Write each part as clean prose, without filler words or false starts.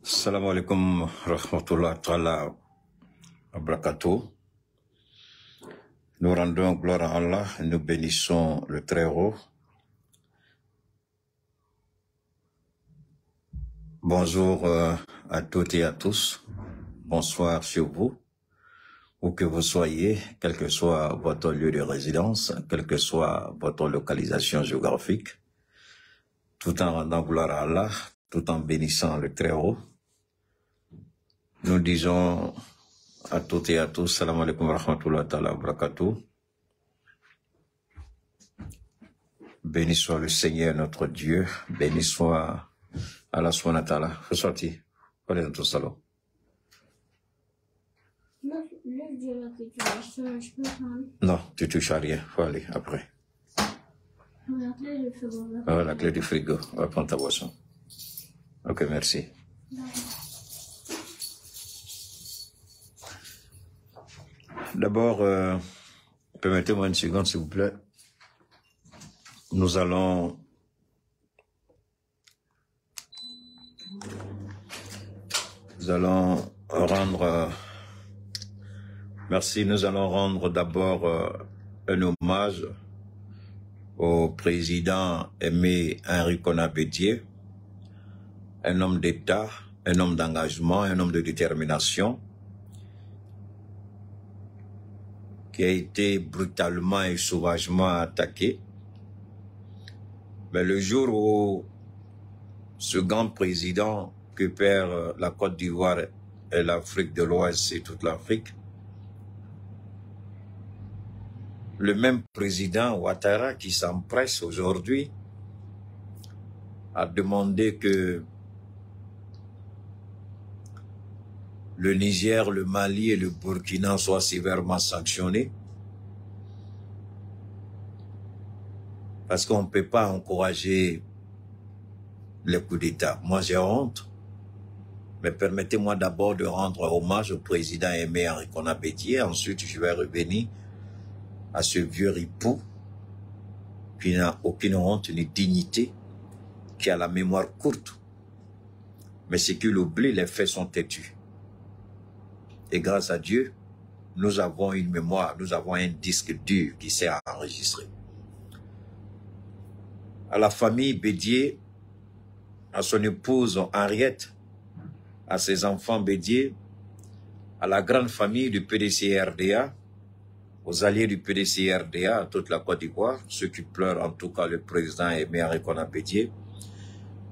Salam alaikum rahmatullah ta'ala wa barakatuh. Nous rendons gloire à Allah, nous bénissons le Très-Haut. Bonjour à toutes et à tous. Bonsoir sur vous, où que vous soyez, quel que soit votre lieu de résidence, quelle que soit votre localisation géographique, tout en rendant gloire à Allah, tout en bénissant le Très-Haut. Nous disons à toutes et à tous, salam alaikum wa rahmatullah ta'ala wa barakatuh. Béni soit le Seigneur notre Dieu, béni soit Allah subhanahu wa ta'ala. Faut sortir, allez dans ton salon. Non, tu touches à rien, faut aller après. La clé du frigo. La clé du frigo, on va prendre ta boisson. Ok, merci. D'abord, permettez-moi une seconde, s'il vous plaît. Nous allons rendre, merci, nous allons rendre d'abord un hommage au président Aimé Henri Konan Bédié, un homme d'État, un homme d'engagement, un homme de détermination, qui a été brutalement et sauvagement attaqué. Mais le jour où ce grand président que perd la Côte d'Ivoire et l'Afrique de l'Ouest et toute l'Afrique, le même président Ouattara qui s'empresse aujourd'hui à demander que le Niger, le Mali et le Burkina soient sévèrement sanctionnés. Parce qu'on ne peut pas encourager les coups d'État. Moi, j'ai honte. Mais permettez-moi d'abord de rendre hommage au président Aimé Henri Konan Bédié. Ensuite, je vais revenir à ce vieux ripou qui n'a aucune honte ni dignité, qui a la mémoire courte. Mais ce qu'il oublie, les faits sont têtus. Et grâce à Dieu, nous avons une mémoire, nous avons un disque dur qui s'est enregistré. À la famille Bédié, à son épouse Henriette, à ses enfants Bédié, à la grande famille du PDC-RDA, aux alliés du PDC-RDA, à toute la Côte d'Ivoire, ceux qui pleurent en tout cas le président Aimé Henri Konan Bédié,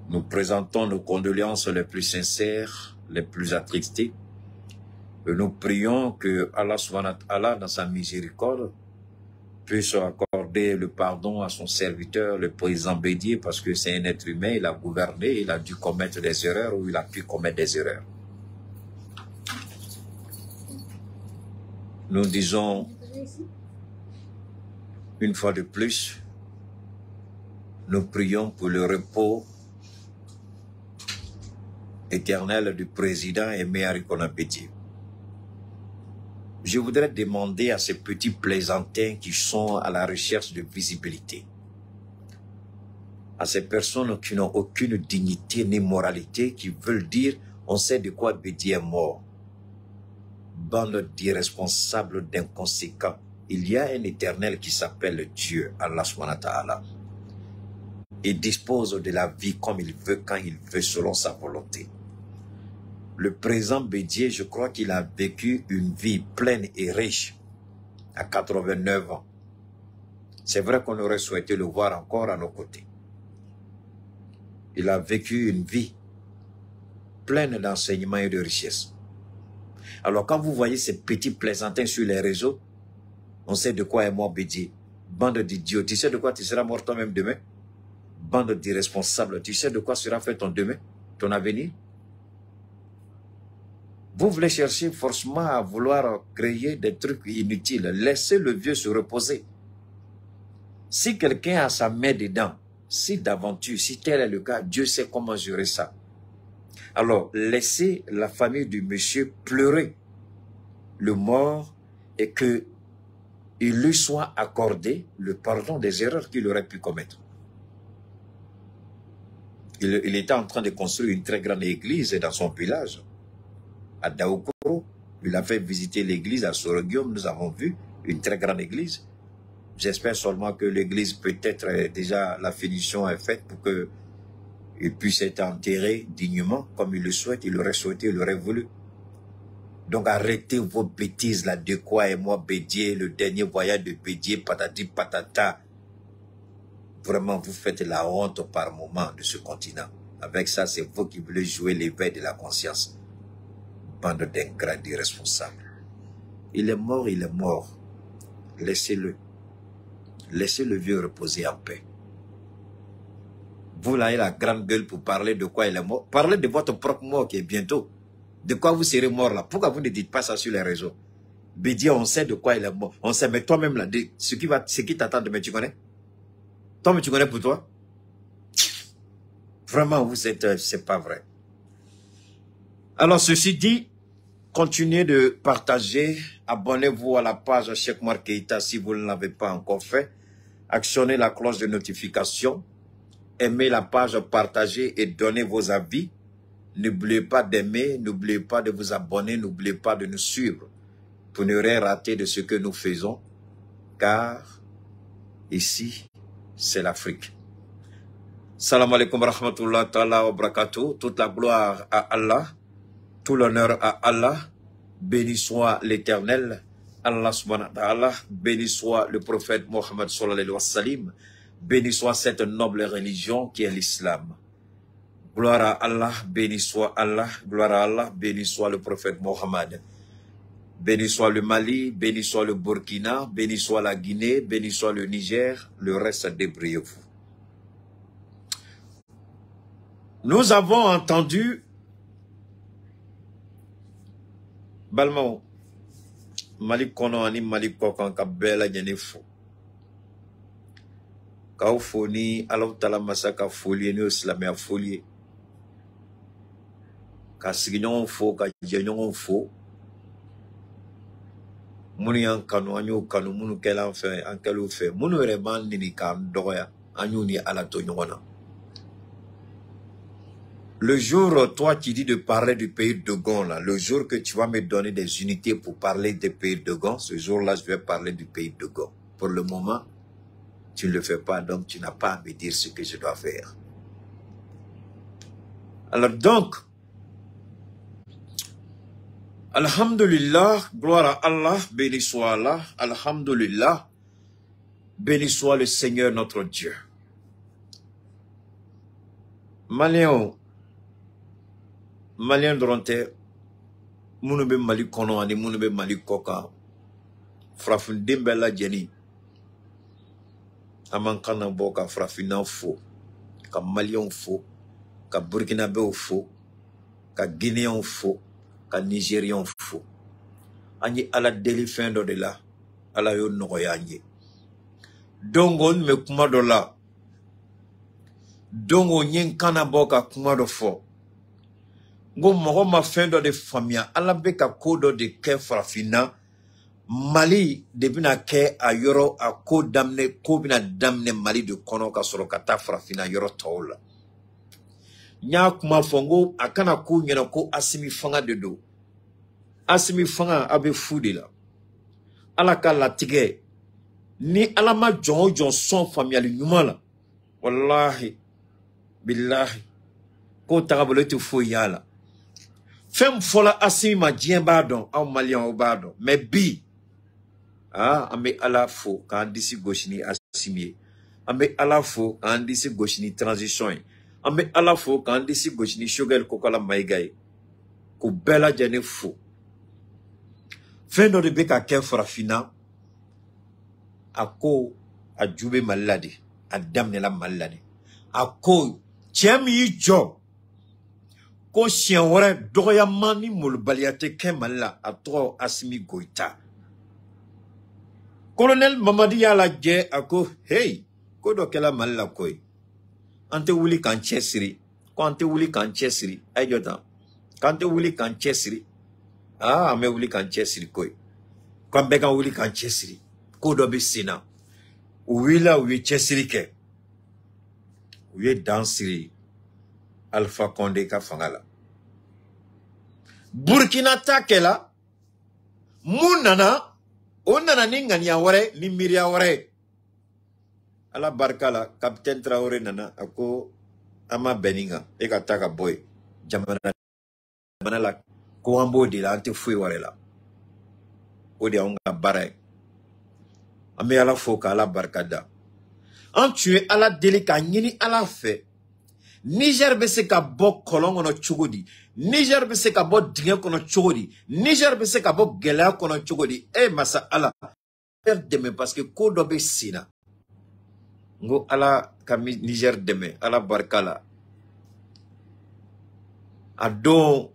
nous présentons nos condoléances les plus sincères, les plus attristées. Et nous prions que Allah subhanahu wa ta'ala, dans sa miséricorde, puisse accorder le pardon à son serviteur, le président Bédié, parce que c'est un être humain, il a gouverné, il a dû commettre des erreurs ou il a pu commettre des erreurs. Nous disons, une fois de plus, nous prions pour le repos éternel du président Aimé Henri Konan Bédié. Je voudrais demander à ces petits plaisantins qui sont à la recherche de visibilité, à ces personnes qui n'ont aucune dignité ni moralité, qui veulent dire on sait de quoi Bédié est mort. Bande d'irresponsables, d'inconséquents. Il y a un éternel qui s'appelle Dieu, Allah subhanahu wa ta'ala. Il dispose de la vie comme il veut, quand il veut, selon sa volonté. Le président Bédié, je crois qu'il a vécu une vie pleine et riche à 89 ans. C'est vrai qu'on aurait souhaité le voir encore à nos côtés. Il a vécu une vie pleine d'enseignements et de richesse. Alors quand vous voyez ces petits plaisantins sur les réseaux, on sait de quoi est mort Bédié. Bande d'idiots, tu sais de quoi tu seras mort toi-même demain? Bande d'irresponsables, tu sais de quoi sera fait ton demain, ton avenir? Vous voulez chercher forcément à vouloir créer des trucs inutiles. Laissez le vieux se reposer. Si quelqu'un a sa main dedans, si d'aventure, si tel est le cas, Dieu sait comment gérer ça. Alors, laissez la famille du monsieur pleurer le mort et que il lui soit accordé le pardon des erreurs qu'il aurait pu commettre. Il était en train de construire une très grande église dans son village, à Daoukoro. Il a fait visiter l'église à Soroguium, nous avons vu une très grande église. J'espère seulement que l'église, peut-être déjà la finition est faite pour qu'il puisse être enterré dignement, comme il le souhaite, il l'aurait souhaité, il l'aurait voulu. Donc arrêtez vos bêtises là, de quoi et moi, Bédier, le dernier voyage de Bédier, patati patata. Vraiment, vous faites la honte par moment de ce continent. Avec ça, c'est vous qui voulez jouer l'éveil de la conscience. Bande d'ingrats, d'irresponsables. Il est mort, il est mort. Laissez-le. Laissez le vieux reposer en paix. Vous là, avez la grande gueule pour parler de quoi il est mort. Parlez de votre propre mort qui est bientôt. De quoi vous serez mort là? Pourquoi vous ne dites pas ça sur les réseaux? Bédier, on sait de quoi il est mort. On sait, mais toi-même là, ce qui t'attend demain, tu connais? Toi, mais tu connais pour toi? Vraiment, vous êtes, c'est pas vrai. Alors, ceci dit, continuez de partager. Abonnez-vous à la page Cheikh Oumar Keïta si vous ne l'avez pas encore fait. Actionnez la cloche de notification. Aimez la page, partagez et donnez vos avis. N'oubliez pas d'aimer, n'oubliez pas de vous abonner, n'oubliez pas de nous suivre pour ne rien rater de ce que nous faisons, car ici, c'est l'Afrique. Salam alaikum wa rahmatullah ta'ala wa barakatuh. Toute la gloire à Allah, tout l'honneur à Allah. Béni soit l'Éternel, Allah subhanahu wa ta'ala. Béni soit le prophète Mohammed sallallahu alayhi wa sallam. Béni soit cette noble religion qui est l'islam. Gloire à Allah, béni soit Allah, gloire à Allah, béni soit le prophète Mohammed. Béni soit le Mali, béni soit le Burkina, béni soit la Guinée, béni soit le Niger, le reste débrouillez-vous. Nous avons entendu Balmao, Malik Kono ani Malik Kokan Kabela Nyanefo. Kaufoni, Allah Tala Masaka Folie, ni Islamia Folie. Ka signon fo, ka jenyon fo. Muni an kanu, anyo kanu, munu kelan fe, an kelu fe. Munu reman nini ka ndoya, anyo ni alato nyona. Le jour, toi qui dis de parler du pays de Dogon, là, le jour que tu vas me donner des unités pour parler des pays de Dogon, ce jour-là, je vais parler du pays de Dogon. Pour le moment, tu ne le fais pas, donc tu n'as pas à me dire ce que je dois faire. Alors donc, Alhamdulillah, gloire à Allah, béni soit Allah, Alhamdulillah, béni soit le Seigneur notre Dieu. Malien dronte, mounube Mali kono ani mounube Mali koka, frafin dembela jeni, amankana boka frafina fo, ka Malien fo, ka Burkinabé fo, ka Guinéen fo, ka Nigérian fo. Ani ala deli fin do de la, ala yo nogoyanye. Dongo me kuma do la, dongo nyen kana boka kuma do fo. Ngo mogo ma fin do de famia, ala be ka kodo de ke farafina, Mali de bina ke a yoro a ko damne, ko bina damne Mali de kono ka soro kata farafina yoro taola. Nya kuma fongo akana ko nyena ko asimi fanga de do. Asimi fanga abe fudi la. Ala ka latige. Ni ala ma jon son familial nyumala. Wallahi. Billahi. Ko tagabole te fo yala. Fem fola asimi ma dien badon, au malien au badon. Mais bi. Ah, ame ala fo, kan disi goshini asimi. Ame ala fo, kan disi goshini transition. Ame ala fo, kan disi goshini shogel kokola maigay. Ko bela jene fo. Fendo de beka ken farafina. Ako, a jube malade. A damne la malade. Ako, tiem yi jo. Ko chien wore doya mani mul baliate kemala a tro asimi goita. Colonel Mamadi yala je ako hey ko do kela malla koy. Ante wuli kan chesiri. Ko ante wuli kan chesiri. Ay jota. Kante wuli kan chesiri. Ah ame wuli kan chesiri koy. Ko beka wuli kan chesiri. Ko do be sina. Wila wi chesiri ke. Wi dansiri. Alpha Condé ka fangala. Burkina takela munana onana ni ngania wore ni miria wore. Ala barkala Capitaine Traoré nana ako ama beninga eka taka boy jamana la ko ambo de la ante fui wore la. Odi onga bare. Ame ala foka ala barkada. En tué ala delika nyini ala fe. Niger be se ka bo kolon ono chugodi. Niger be se ka bo dinge kono chugodi. Niger be se ka bo gela kono chugodi. Eh masa ala deme parce que ko do be sina. Ngo ala kami Niger deme ala barkala. Ado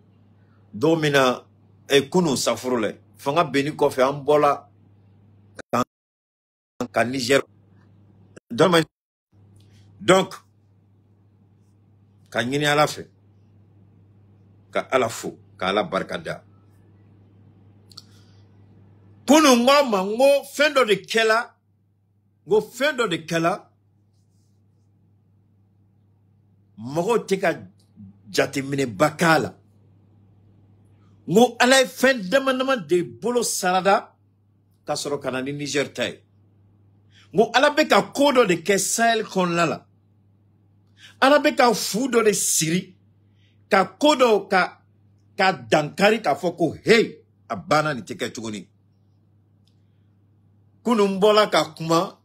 domina e kunu safrole. Fanga beni ko fe ambola ka Niger. Donc ka nyini ala fe ka ala fo ka ala barkada kunu ngoma ngo fendo de kela ngo fendo de kela mogo tika jatimine bakala ngo ala fendama de bolo sarada ka soro kana ni Niger tay ngo ala be ka kodo de kesel kon lala ala be ka fudo de siri ka kodo ka dankari ka foko hey abana ni teke tuguni kunu mbola ka kuma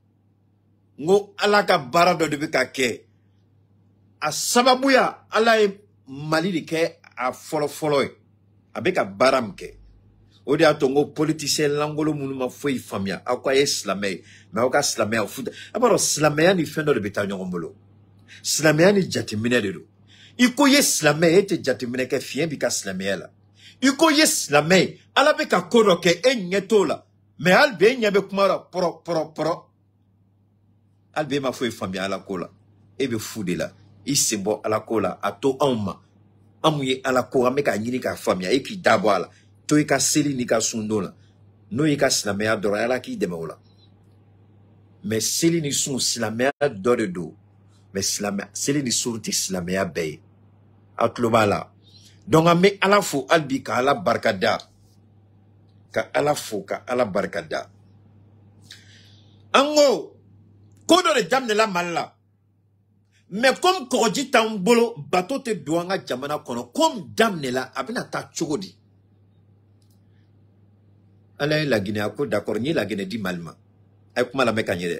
ngo ala ka barado de be ka ke a sababu ya ala e mali de ke a folo abeka baram ke odi atongo politicien langolo munuma foi famia akwa islamé mais oka islamé au foot abaro islamé ni fendo de betanyo ngombolo islamé ni jatimine de do iko ye islamé ete jatimine ke fien bika islamé la iko ye islamé ala beka kodo ke enyetola mais albe nyabe kumara pro albe ma foi famia ala kola ebe fude la isembo ala kola ato amma amuye ala ko ameka nyini ka famia eki dabo ala to ika seli ni ka sundola no ika islamé dora ala ki demeola mais seli ni sun islamé dore do mais islamé seli ni surti islamé bay atlobala donc ame ala fo albi ka ala barkada ka ala fo ka ala barkada ango kodo de jamne la malla mais comme koji tambolo bateau te douanga jamana kono comme damne la abina ta chogodi allez la Guinée d'accord ni la Guinée dit malma la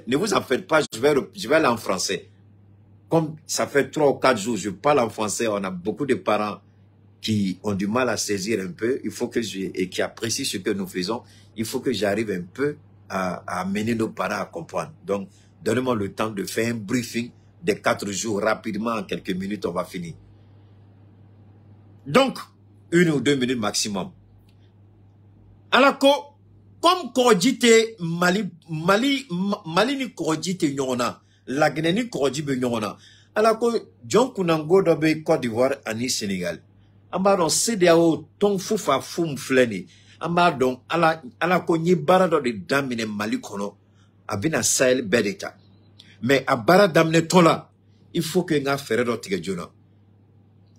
ne vous en faites pas, je vais aller en français. Comme ça fait 3 ou 4 jours, je parle en français, on a beaucoup de parents qui ont du mal à saisir un peu. Il faut que et qui apprécient ce que nous faisons. Il faut que j'arrive un peu à amener nos parents à comprendre. Donc, donnez-moi le temps de faire un briefing de 4 jours. Rapidement, en quelques minutes, on va finir. Donc, 1 ou 2 minutes maximum. Alors, comme Kodjite Mali ni Kodjite nyona, la Guinée ni Kodjibe nyona. Alors que John Kunango dobe Côte d'Ivoire ani Sénégal. Ambadon CEDEAO ton fufa fum fleni. Ambadon ala ko nyi barado de damine Mali kono abina Sahel bedeta. Mais a bara damne tola, il faut que nga ferero tige jona.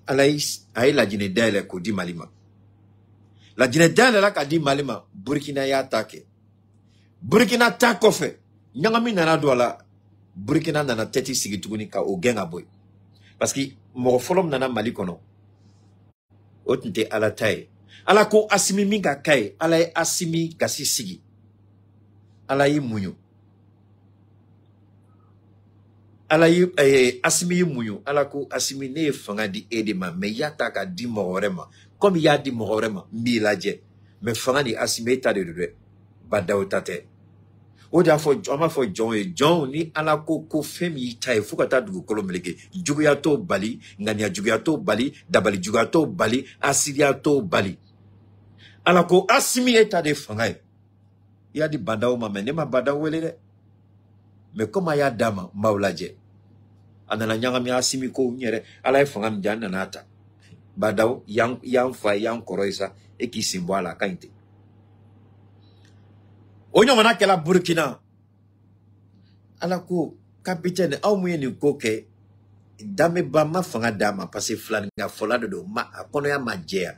Alaïs aïe la Guinée d'elle ko di Malima. La Guinée d'elle la ka di Malima, Burkina ya attaqué. Burkina tako fe. Nyangami nana douala, Burkina nana teti sigi tuguni ka o genga boy. Parce que mo folom nana Mali kono. Otnte ala tay. Ala ko asimi minga kay, ala asimi gasi sigi. Ala yi munyo. Ala yi asimi yi munyo, ala ko asimi ne fanga di edema, me yata ka di morema. Comme il y a dit morema, miladje. Mais fanga di asimi eta de bada otate. Oda fo joma fo John ni ala ko femi tay fukata du kolomeleke. Juguyato bali, ngania juguyato bali, dabali juguyato bali, asiriato bali. Ala ko asimi eta de fanga. Il y a dit bada o mame, nema bada welele. Mais comme il y a dama, maulaje. Anala nyanga mi asimi ko nyere, ala e fanga mjana nata. Badao yang fa yang koroisa e ki simbo ala kainte. Onyo mana kela Burkina. Ala ko capitaine au muye ni koke dame ba ma fanga dama parce que flani nga fola de do ma akono ya majea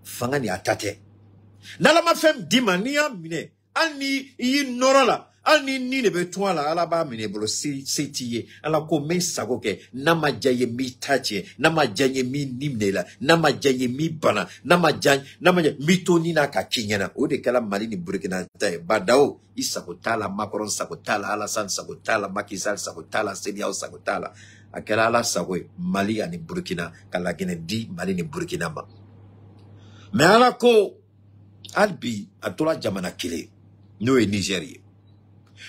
fanga ni atate nala ma fem dimania mine ani yi norola ani ni ne betwa la ala ba mine bolo setiye ala ko men sago ke na majaye mi tache na majaye mi nimnela na majaye mi bana na majaye mi toni na ka kinyana o de kala mali ni burkina tay badao isakotala Macron sakotala Alassane sakotala Macky Sall sakotala Sediao sakotala akela ala sagwe Mali ani Burkina kala gene di Mali ni Burkina ma mais ala ko albi atola jamana kile no e Nigeria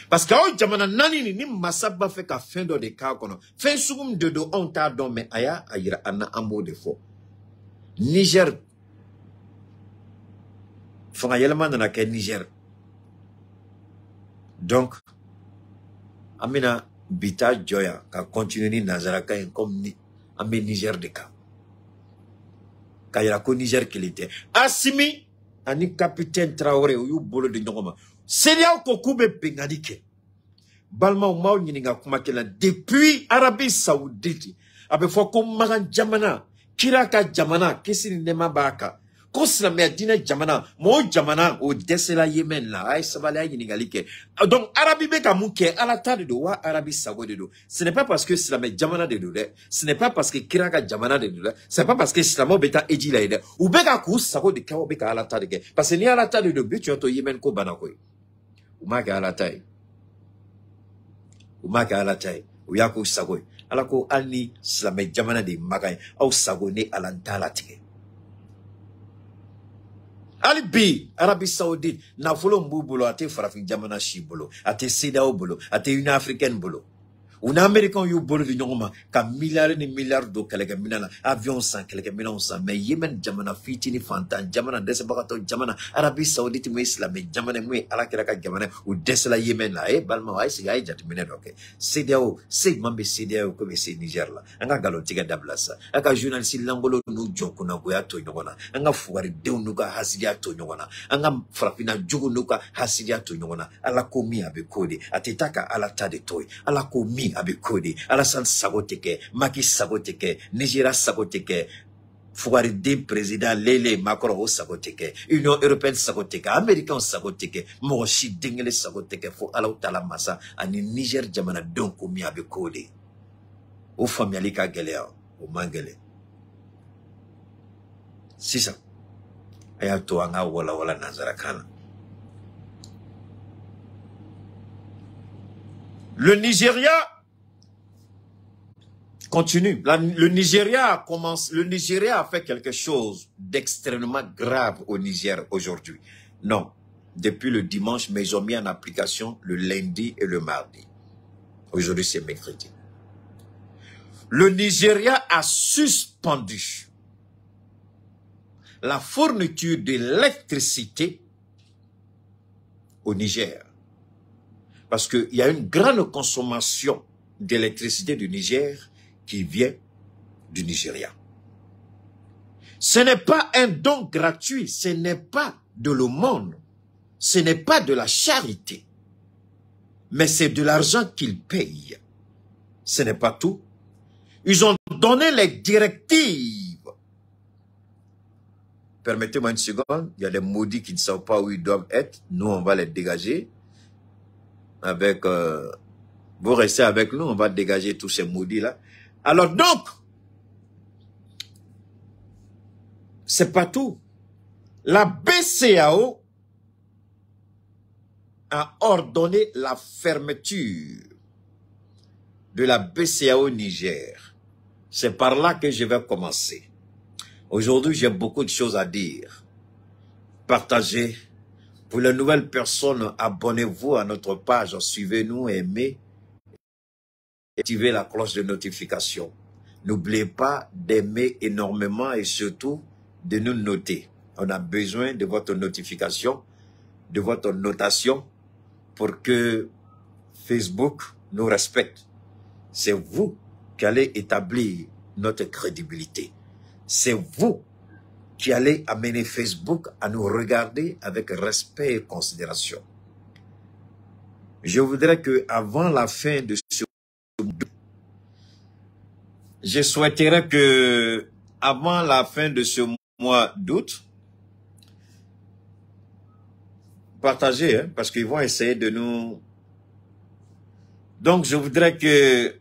parce que o jamana nani ni masaba fe ka fin do de ka kono fin sugum de do on ta don mais aya ayira ana amo de fo Niger fanga yelma na ke Niger. Donc, Amina Bita Joya, qui continue ni Nazaraka comme ni Amé Niger de Ka. Kayako Niger qu'il était. Asimi, ani capitaine Traoré, ou yu bolo de Nyongoma. Seria Kokube Pengadike. Balma ou Mao Nininga Kumakela, depuis Arabie Saoudite, abe foko Maran Jamana, Kiraka Jamana, Kesi Nema Baka. Koslamé dina jamana mo jamana o desela Yemen la ay sabala yiningalike donc arabi be ka muke ala ta de do wa arabi sago de do ce n'est pas parce que islamé jamana de do ce n'est pas parce que kiraka jamana de do c'est pas parce que islamo beta eji la ide ou be ka ku sago de kawo be ka ala ta de ke parce que ni ala ta de do be tu to Yemen ko banakoy ou ma ka ala ta ou ya ko sago ala ko ani islamé jamana de magay au sago ne ala ntala tike Alibi, Arabie Saoudite, na folo mbubolo, ate farafin jamana shibolo, ate Sedao bolo, ate une africaine bolo. Un américain yu bolo de nyongoma, ka milliards ni milliards do keleke minana, avion sans keleke minana sans, mais Yemen jamana fitini fantan, jamana desebakato jamana, Arabie Saoudite me islamé, jamana me alakiraka jamana, ou desela Yemen la, balma wa isi gaï jatmine doke. Sedao, mambe Sedao comme c'est Niger la, anga galo tiga dablasa, anga journaliste langolo nu joko na goya to nyongona, anga fuwari deu nuka hasidia to nyongona, anga frapina jugu nuka hasidia to nyongona, ala komi abe kode, atetaka ala tade toy, ala komi abikodi Alassane sagoteke Macky sagoteke Nigeria sagoteke Fouari din président Lele Macron o sagoteke Union européenne sagoteke Américain sagoteke Moshi dingele sagoteke fo ala utala masa ani Niger jamana donko mi abikodi o family ka gelea o mangele sisa ayato anga wala nazarakana. Le Nigeria continue. Le Nigeria a fait quelque chose d'extrêmement grave au Niger aujourd'hui. Non. Depuis le dimanche, mais ils ont mis en application le lundi et le mardi. Aujourd'hui, c'est mercredi. Le Nigeria a suspendu la fourniture d'électricité au Niger. Parce qu'il y a une grande consommation d'électricité du Niger qui vient du Nigeria. Ce n'est pas un don gratuit, ce n'est pas de l'aumône, ce n'est pas de la charité, mais c'est de l'argent qu'ils payent. Ce n'est pas tout. Ils ont donné les directives. Permettez-moi une seconde, il y a des maudits qui ne savent pas où ils doivent être. Nous, on va les dégager. Avec, vous restez avec nous, on va dégager tous ces maudits-là. Alors donc, c'est pas tout. La BCEAO a ordonné la fermeture de la BCEAO Niger. C'est par là que je vais commencer. Aujourd'hui, j'ai beaucoup de choses à dire. Partagez. Pour les nouvelles personnes, abonnez-vous à notre page, suivez-nous, aimez, activez la cloche de notification. N'oubliez pas d'aimer énormément et surtout de nous noter. On a besoin de votre notification, de votre notation pour que Facebook nous respecte. C'est vous qui allez établir notre crédibilité. C'est vous qui allez amener Facebook à nous regarder avec respect et considération. Je voudrais que avant la fin de ce je souhaiterais que, avant la fin de ce mois d'août, partager, hein, parce qu'ils vont essayer de nous... Donc, je voudrais que...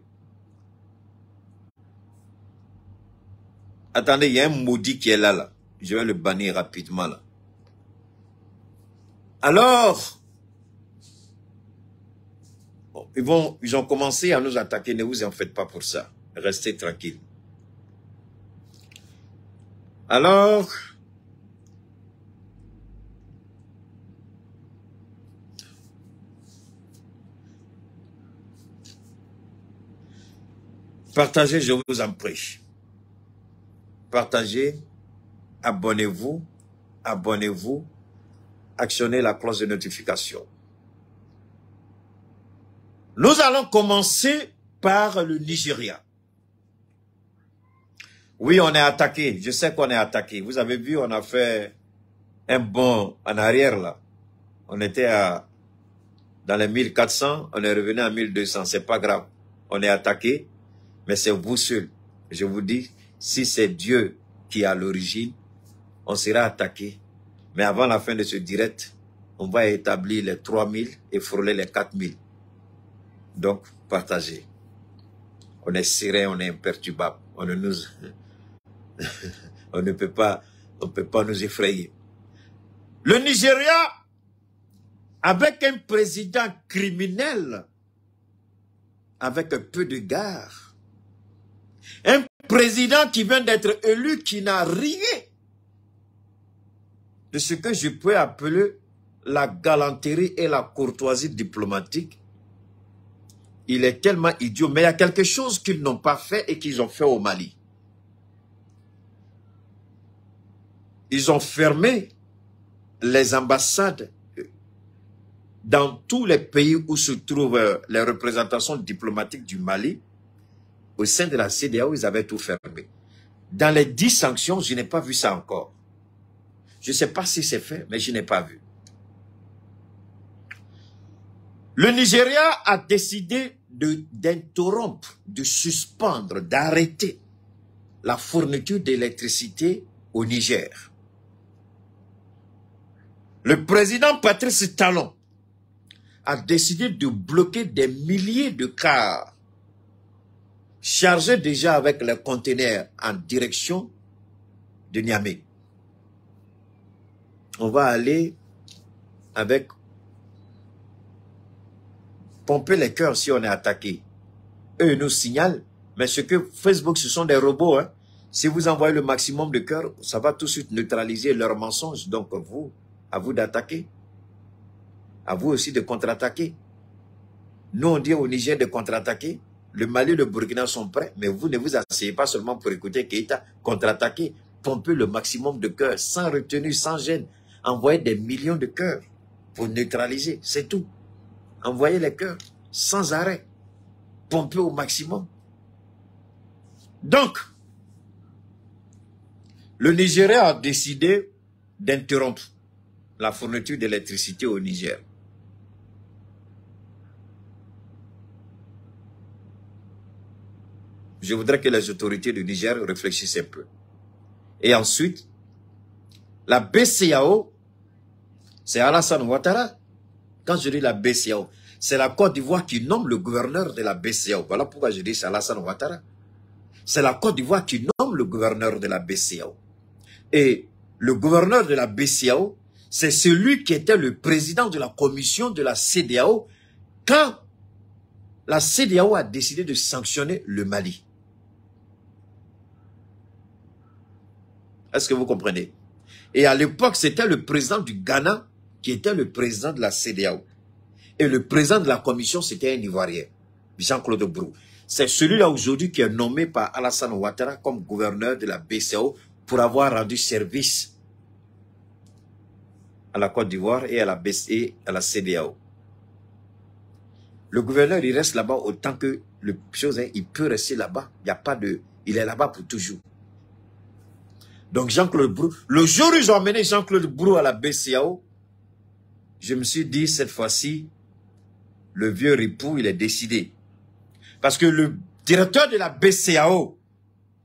Attendez, il y a un maudit qui est là. Je vais le bannir rapidement, là. Alors, bon, ils ont commencé à nous attaquer. Ne vous en faites pas pour ça. Restez tranquille. Alors... Partagez, je vous en prie. Partagez, abonnez-vous, actionnez la cloche de notification. Nous allons commencer par le Nigeria. Oui, on est attaqué. Je sais qu'on est attaqué. Vous avez vu, on a fait un bond en arrière là. On était dans les 1400, on est revenu à 1200. C'est pas grave. On est attaqué. Mais c'est vous seul. Je vous dis, si c'est Dieu qui est à l'origine, on sera attaqué. Mais avant la fin de ce direct, on va établir les 3000 et frôler les 4000. Donc, partagez. On est serein, on est imperturbable. On ne peut pas nous effrayer. Le Nigeria, avec un président criminel, avec peu de gare, un président qui vient d'être élu, qui n'a rien de ce que je peux appeler la galanterie et la courtoisie diplomatique. Il est tellement idiot, mais il y a quelque chose qu'ils n'ont pas fait et qu'ils ont fait au Mali. Ils ont fermé les ambassades dans tous les pays où se trouvent les représentations diplomatiques du Mali. Au sein de la CEDEAO, ils avaient tout fermé. Dans les 10 sanctions, je n'ai pas vu ça encore. Je ne sais pas si c'est fait, mais je n'ai pas vu. Le Nigeria a décidé d'interrompre, de suspendre, d'arrêter la fourniture d'électricité au Niger. Le président Patrice Talon a décidé de bloquer des milliers de cars chargés déjà avec les conteneurs en direction de Niamey. On va aller avec pomper les cœurs si on est attaqué. Eux nous signalent, mais ce que Facebook, ce sont des robots. Hein. Si vous envoyez le maximum de cœurs, ça va tout de suite neutraliser leurs mensonges. Donc vous, à vous d'attaquer. À vous aussi de contre-attaquer. Nous, on dit au Niger de contre-attaquer. Le Mali et le Burkina sont prêts, mais vous ne vous asseyez pas seulement pour écouter Keïta contre-attaquer. Pomper le maximum de cœurs, sans retenue, sans gêne. Envoyer des millions de cœurs pour neutraliser, c'est tout. Envoyer les cœurs sans arrêt. Pomper au maximum. Donc, le Nigeria a décidé d'interrompre la fourniture d'électricité au Niger. Je voudrais que les autorités du Niger réfléchissent un peu. Et ensuite, la BCEAO, c'est Alassane Ouattara. Quand je dis la BCEAO, c'est la Côte d'Ivoire qui nomme le gouverneur de la BCEAO. Voilà pourquoi je dis c'est Alassane Ouattara. C'est la Côte d'Ivoire qui nomme le gouverneur de la BCEAO. Et le gouverneur de la BCEAO, c'est celui qui était le président de la commission de la CEDEAO quand la CEDEAO a décidé de sanctionner le Mali. Est-ce que vous comprenez? Et à l'époque, c'était le président du Ghana qui était le président de la CEDEAO. Et le président de la commission, c'était un Ivoirien, Jean-Claude Brou. C'est celui-là aujourd'hui qui est nommé par Alassane Ouattara comme gouverneur de la BCEAO pour avoir rendu service à la Côte d'Ivoire et à la CEDEAO. Le gouverneur, il reste là-bas autant que il peut rester là-bas. Il est là-bas pour toujours. Donc Jean-Claude Brou, le jour où ils ont amené Jean-Claude Brou à la BCEAO, je me suis dit, cette fois-ci, le vieux ripou, il est décidé. Parce que le directeur de la BCEAO,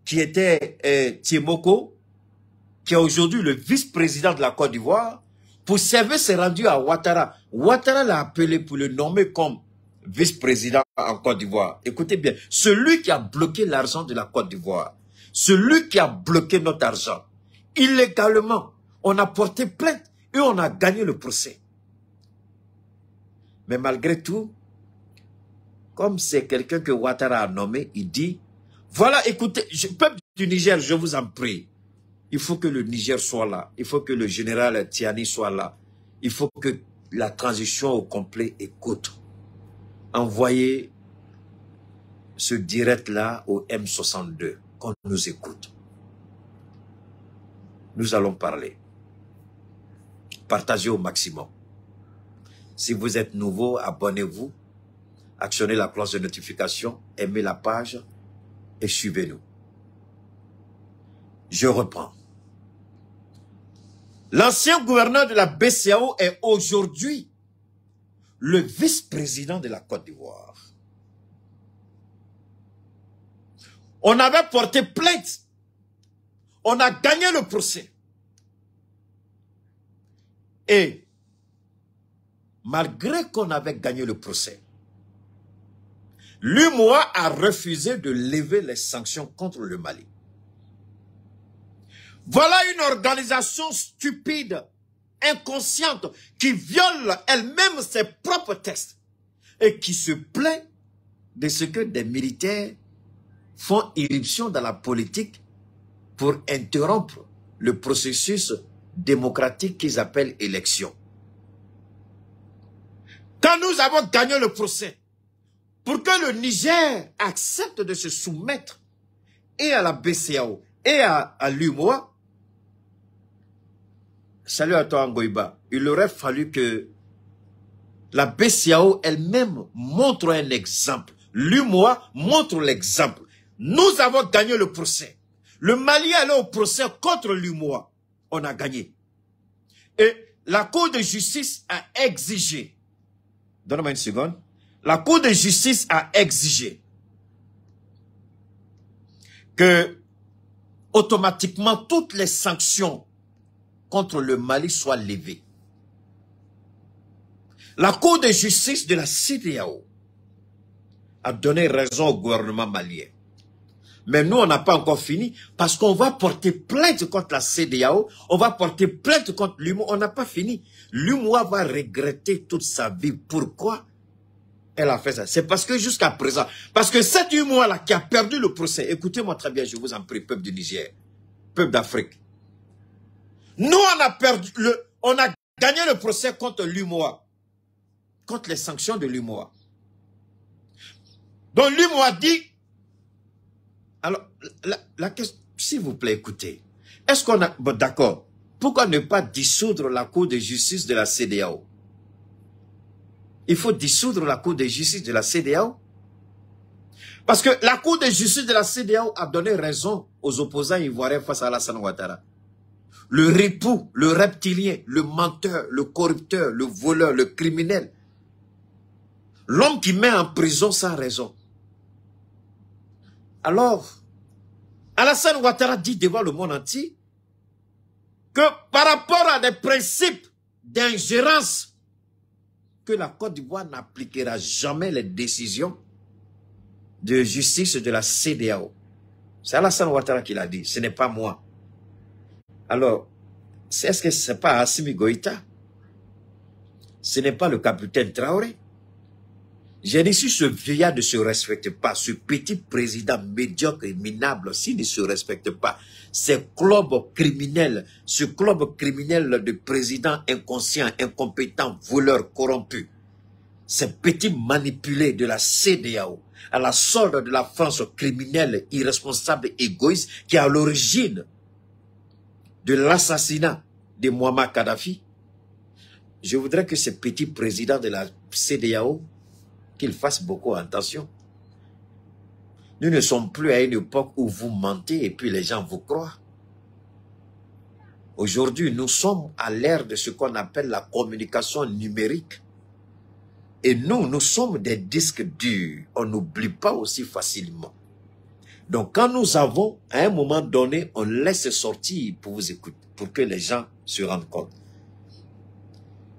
qui était Tiemoko, qui est aujourd'hui le vice-président de la Côte d'Ivoire, pour servir s'est rendu à Ouattara. Ouattara l'a appelé pour le nommer comme vice-président en Côte d'Ivoire. Écoutez bien, celui qui a bloqué l'argent de la Côte d'Ivoire, celui qui a bloqué notre argent, illégalement, on a porté plainte et on a gagné le procès. Mais malgré tout, comme c'est quelqu'un que Ouattara a nommé, il dit, voilà, écoutez, peuple du Niger, je vous en prie, il faut que le Niger soit là, il faut que le général Tiani soit là, il faut que la transition au complet écoute. Envoyez ce direct-là au M62, qu'on nous écoute. Nous allons parler. Partagez au maximum. Si vous êtes nouveau, abonnez-vous, actionnez la cloche de notification, aimez la page et suivez-nous. Je reprends. L'ancien gouverneur de la BCEAO est aujourd'hui le vice-président de la Côte d'Ivoire. On avait porté plainte. On a gagné le procès. Et malgré qu'on avait gagné le procès, l'UMOA a refusé de lever les sanctions contre le Mali. Voilà une organisation stupide, inconsciente, qui viole elle-même ses propres textes et qui se plaint de ce que des militaires font irruption dans la politique pour interrompre le processus démocratique qu'ils appellent élection. Quand nous avons gagné le procès, pour que le Niger accepte de se soumettre et à la BCEAO et à l'UMOA, salut à toi Ngoïba, il aurait fallu que la BCEAO elle-même montre un exemple. L'UMOA montre l'exemple. Nous avons gagné le procès. Le Mali est allé au procès contre l'UMOA. On a gagné. Et la Cour de justice a exigé, donne-moi une seconde, la Cour de justice a exigé que automatiquement toutes les sanctions contre le Mali soient levées. La Cour de justice de la CEDEAO a donné raison au gouvernement malien. Mais nous, on n'a pas encore fini parce qu'on va porter plainte contre la CEDEAO, on va porter plainte contre l'UMOA, on n'a pas fini. L'UMOA va regretter toute sa vie. Pourquoi elle a fait ça? C'est parce que jusqu'à présent, parce que cette UMOA-là qui a perdu le procès, écoutez-moi très bien, je vous en prie, peuple du Niger, peuple d'Afrique. Nous, on a gagné le procès contre l'UMOA, contre les sanctions de l'UMOA. Donc l'UMOA dit, alors, la question, s'il vous plaît, écoutez, est-ce qu'on a, bon, d'accord, pourquoi ne pas dissoudre la Cour de justice de la CEDEAO? Il faut dissoudre la Cour de justice de la CEDEAO. Parce que la Cour de justice de la CEDEAO a donné raison aux opposants ivoiriens face à Alassane Ouattara. Le ripou, le reptilien, le menteur, le corrupteur, le voleur, le criminel. L'homme qui met en prison sans raison. Alors, Alassane Ouattara dit devant le monde entier que par rapport à des principes d'ingérence, que la Côte d'Ivoire n'appliquera jamais les décisions de justice de la CEDEAO. C'est Alassane Ouattara qui l'a dit, ce n'est pas moi. Alors, est-ce que ce n'est pas Assimi Goïta? Ce n'est pas le capitaine Traoré? J'ai dit, si ce vieillard ne se respecte pas, ce petit président médiocre et minable, s'il ne se respecte pas, ce club criminel de présidents inconscients, incompétents, voleurs, corrompus, ces petits manipulés de la CEDEAO, à la solde de la France criminelle, irresponsable, égoïste, qui est à l'origine de l'assassinat de Muammar Kadhafi, je voudrais que ces petits présidents de la CEDEAO qu'ils fassent beaucoup attention. Nous ne sommes plus à une époque où vous mentez et puis les gens vous croient. Aujourd'hui, nous sommes à l'ère de ce qu'on appelle la communication numérique. Et nous sommes des disques durs. On n'oublie pas aussi facilement. Donc, quand nous avons, à un moment donné, on laisse sortir pour vous écouter, pour que les gens se rendent compte.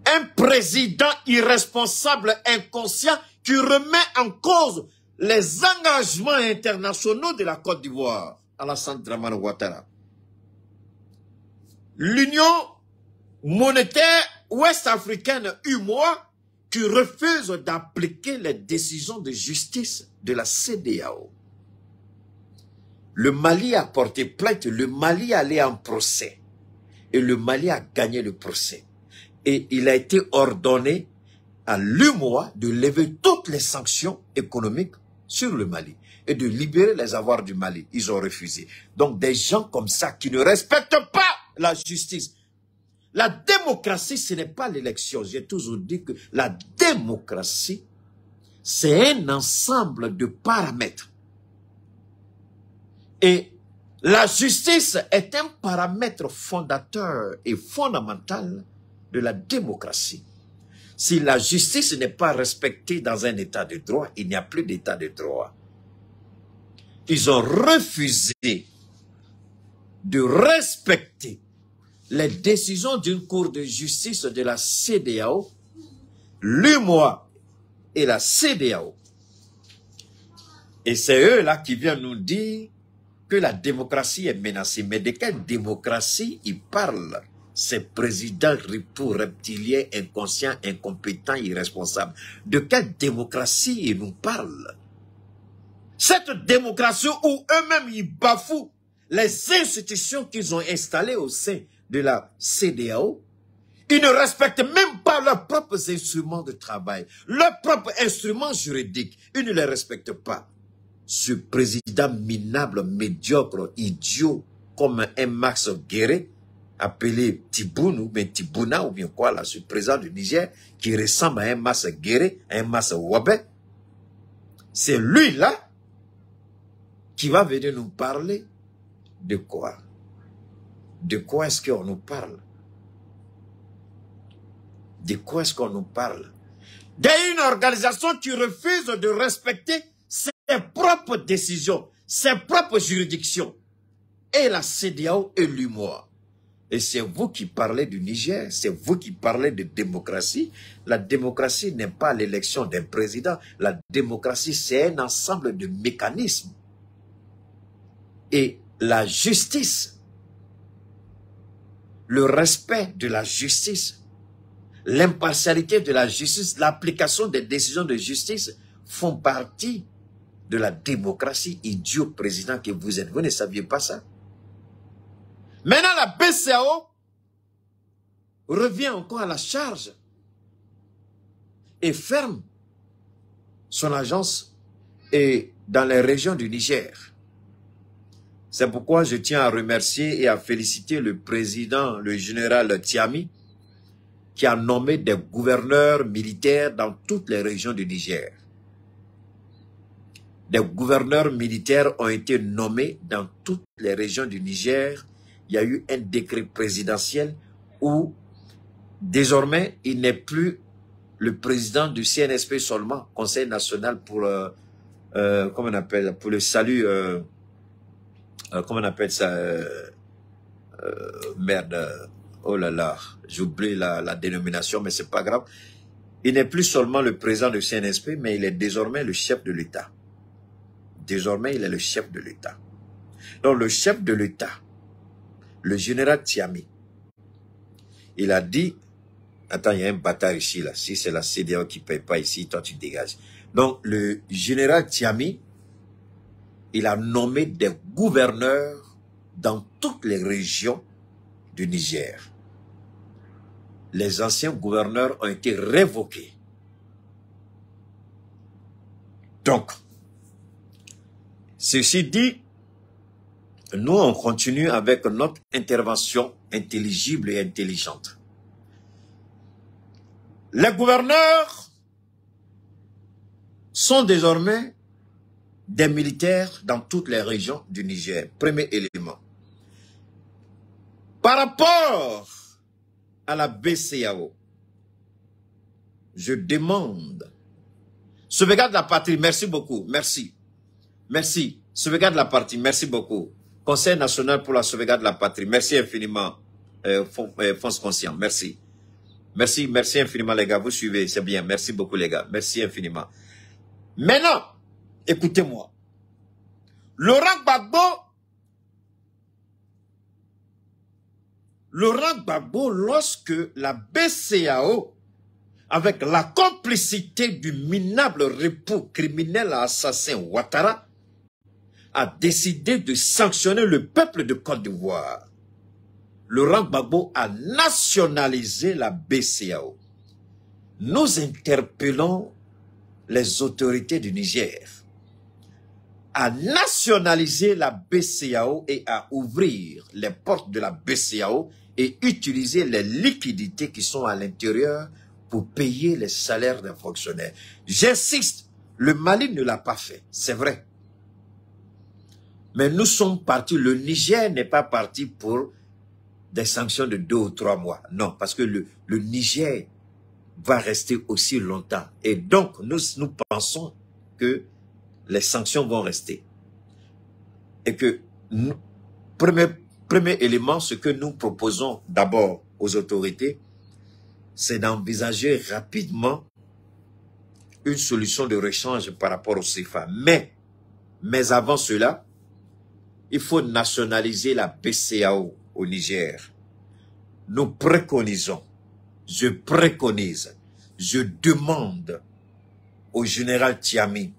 Un président irresponsable, inconscient, qui remet en cause les engagements internationaux de la Côte d'Ivoire, Alassane Dramane Ouattara. L'Union monétaire ouest-africaine, UMOA, qui refuse d'appliquer les décisions de justice de la CEDEAO. Le Mali a porté plainte, le Mali allait en procès. Et le Mali a gagné le procès. Et il a été ordonné à l'UMOA de lever toutes les sanctions économiques sur le Mali et de libérer les avoirs du Mali. Ils ont refusé. Donc des gens comme ça qui ne respectent pas la justice. La démocratie, ce n'est pas l'élection. J'ai toujours dit que la démocratie, c'est un ensemble de paramètres. Et la justice est un paramètre fondateur et fondamental de la démocratie. Si la justice n'est pas respectée dans un état de droit, il n'y a plus d'état de droit. Ils ont refusé de respecter les décisions d'une cour de justice de la CEDEAO, l'UMOA et la CEDEAO. Et c'est eux-là qui viennent nous dire que la démocratie est menacée. Mais de quelle démocratie ils parlent? Ces présidents reptiliens, inconscients, incompétents, irresponsables. De quelle démocratie ils nous parlent? Cette démocratie où eux-mêmes ils bafouent les institutions qu'ils ont installées au sein de la CEDEAO, ils ne respectent même pas leurs propres instruments de travail, leurs propres instruments juridiques. Ils ne les respectent pas. Ce président minable, médiocre, idiot, comme un Max Guéré, appelé Tiboun ou bien Tibouna ou bien quoi là, ce président du Niger, qui ressemble à un Max Guéré, à un Max Wabé, c'est lui là qui va venir nous parler de quoi? De quoi est-ce qu'on nous parle? De quoi est-ce qu'on nous parle? D'une organisation qui refuse de respecter ses propres décisions, ses propres juridictions. Et la CEDEAO et l'UMOA. Et c'est vous qui parlez du Niger, c'est vous qui parlez de démocratie. La démocratie n'est pas l'élection d'un président. La démocratie, c'est un ensemble de mécanismes. Et la justice, le respect de la justice, l'impartialité de la justice, l'application des décisions de justice font partie de la démocratie. Idiot président que vous êtes. Vous ne saviez pas ça? Maintenant, la BCEAO revient encore à la charge et ferme son agence dans les régions du Niger. C'est pourquoi je tiens à remercier et à féliciter le président, le général Tiami, qui a nommé des gouverneurs militaires dans toutes les régions du Niger. Des gouverneurs militaires ont été nommés dans toutes les régions du Niger. Il y a eu un décret présidentiel où désormais il n'est plus le président du CNSP seulement, Conseil national pour comment on appelle, pour le salut, comment on appelle ça, merde, oh là là, j'oublie la dénomination, mais c'est pas grave. Il n'est plus seulement le président du CNSP, mais il est désormais le chef de l'État. Désormais, il est le chef de l'État. Donc le chef de l'État, le général Tiami, il a dit, attends, il y a un bâtard ici, là. Si c'est la CEDEAO qui ne paye pas ici, toi tu dégages. Donc, le général Tiami, il a nommé des gouverneurs dans toutes les régions du Niger. Les anciens gouverneurs ont été révoqués. Donc, ceci dit, nous, on continue avec notre intervention intelligible et intelligente. Les gouverneurs sont désormais des militaires dans toutes les régions du Niger. Premier élément. Par rapport à la BCEAO, je demande, sauvegarde la patrie, merci beaucoup, merci. Merci. Sauvegarde de la patrie, merci beaucoup. Conseil national pour la sauvegarde de la patrie, merci infiniment. Fonce conscient, merci. Merci infiniment les gars, vous suivez, c'est bien. Merci beaucoup les gars, merci infiniment. Maintenant, écoutez-moi. Laurent Gbagbo, lorsque la BCEAO, avec la complicité du minable repos criminel assassin Ouattara, a décidé de sanctionner le peuple de Côte d'Ivoire. Laurent Gbagbo a nationalisé la BCEAO. Nous interpellons les autorités du Niger à nationaliser la BCEAO et à ouvrir les portes de la BCEAO et utiliser les liquidités qui sont à l'intérieur pour payer les salaires des fonctionnaires. J'insiste, le Mali ne l'a pas fait, c'est vrai. Mais nous sommes partis, le Niger n'est pas parti pour des sanctions de 2 ou 3 mois. Non, parce que le Niger va rester aussi longtemps. Et donc, nous pensons que les sanctions vont rester. Et que, premier élément, ce que nous proposons d'abord aux autorités, c'est d'envisager rapidement une solution de rechange par rapport au CFA. Mais avant cela, il faut nationaliser la BCEAO au Niger. Nous préconisons, je préconise, je demande au général Tiami,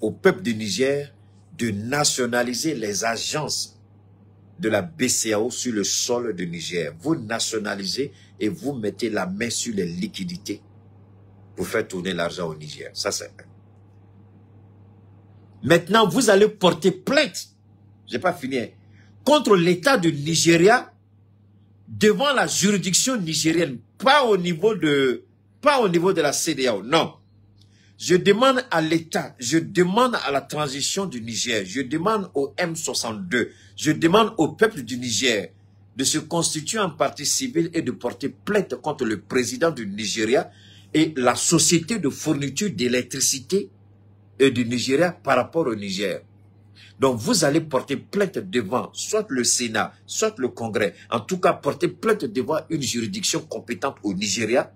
au peuple du Niger, de nationaliser les agences de la BCEAO sur le sol du Niger. Vous nationalisez et vous mettez la main sur les liquidités pour faire tourner l'argent au Niger. Ça, c'est un. Maintenant, vous allez porter plainte, je n'ai pas fini, contre l'État du Nigeria devant la juridiction nigérienne, pas au niveau de la CEDEAO, non. Je demande à l'État, je demande à la transition du Niger, je demande au M62, je demande au peuple du Niger de se constituer en partie civile et de porter plainte contre le président du Nigeria et la société de fourniture d'électricité du Nigeria par rapport au Niger. Donc vous allez porter plainte devant soit le Sénat, soit le Congrès, en tout cas porter plainte devant une juridiction compétente au Nigeria,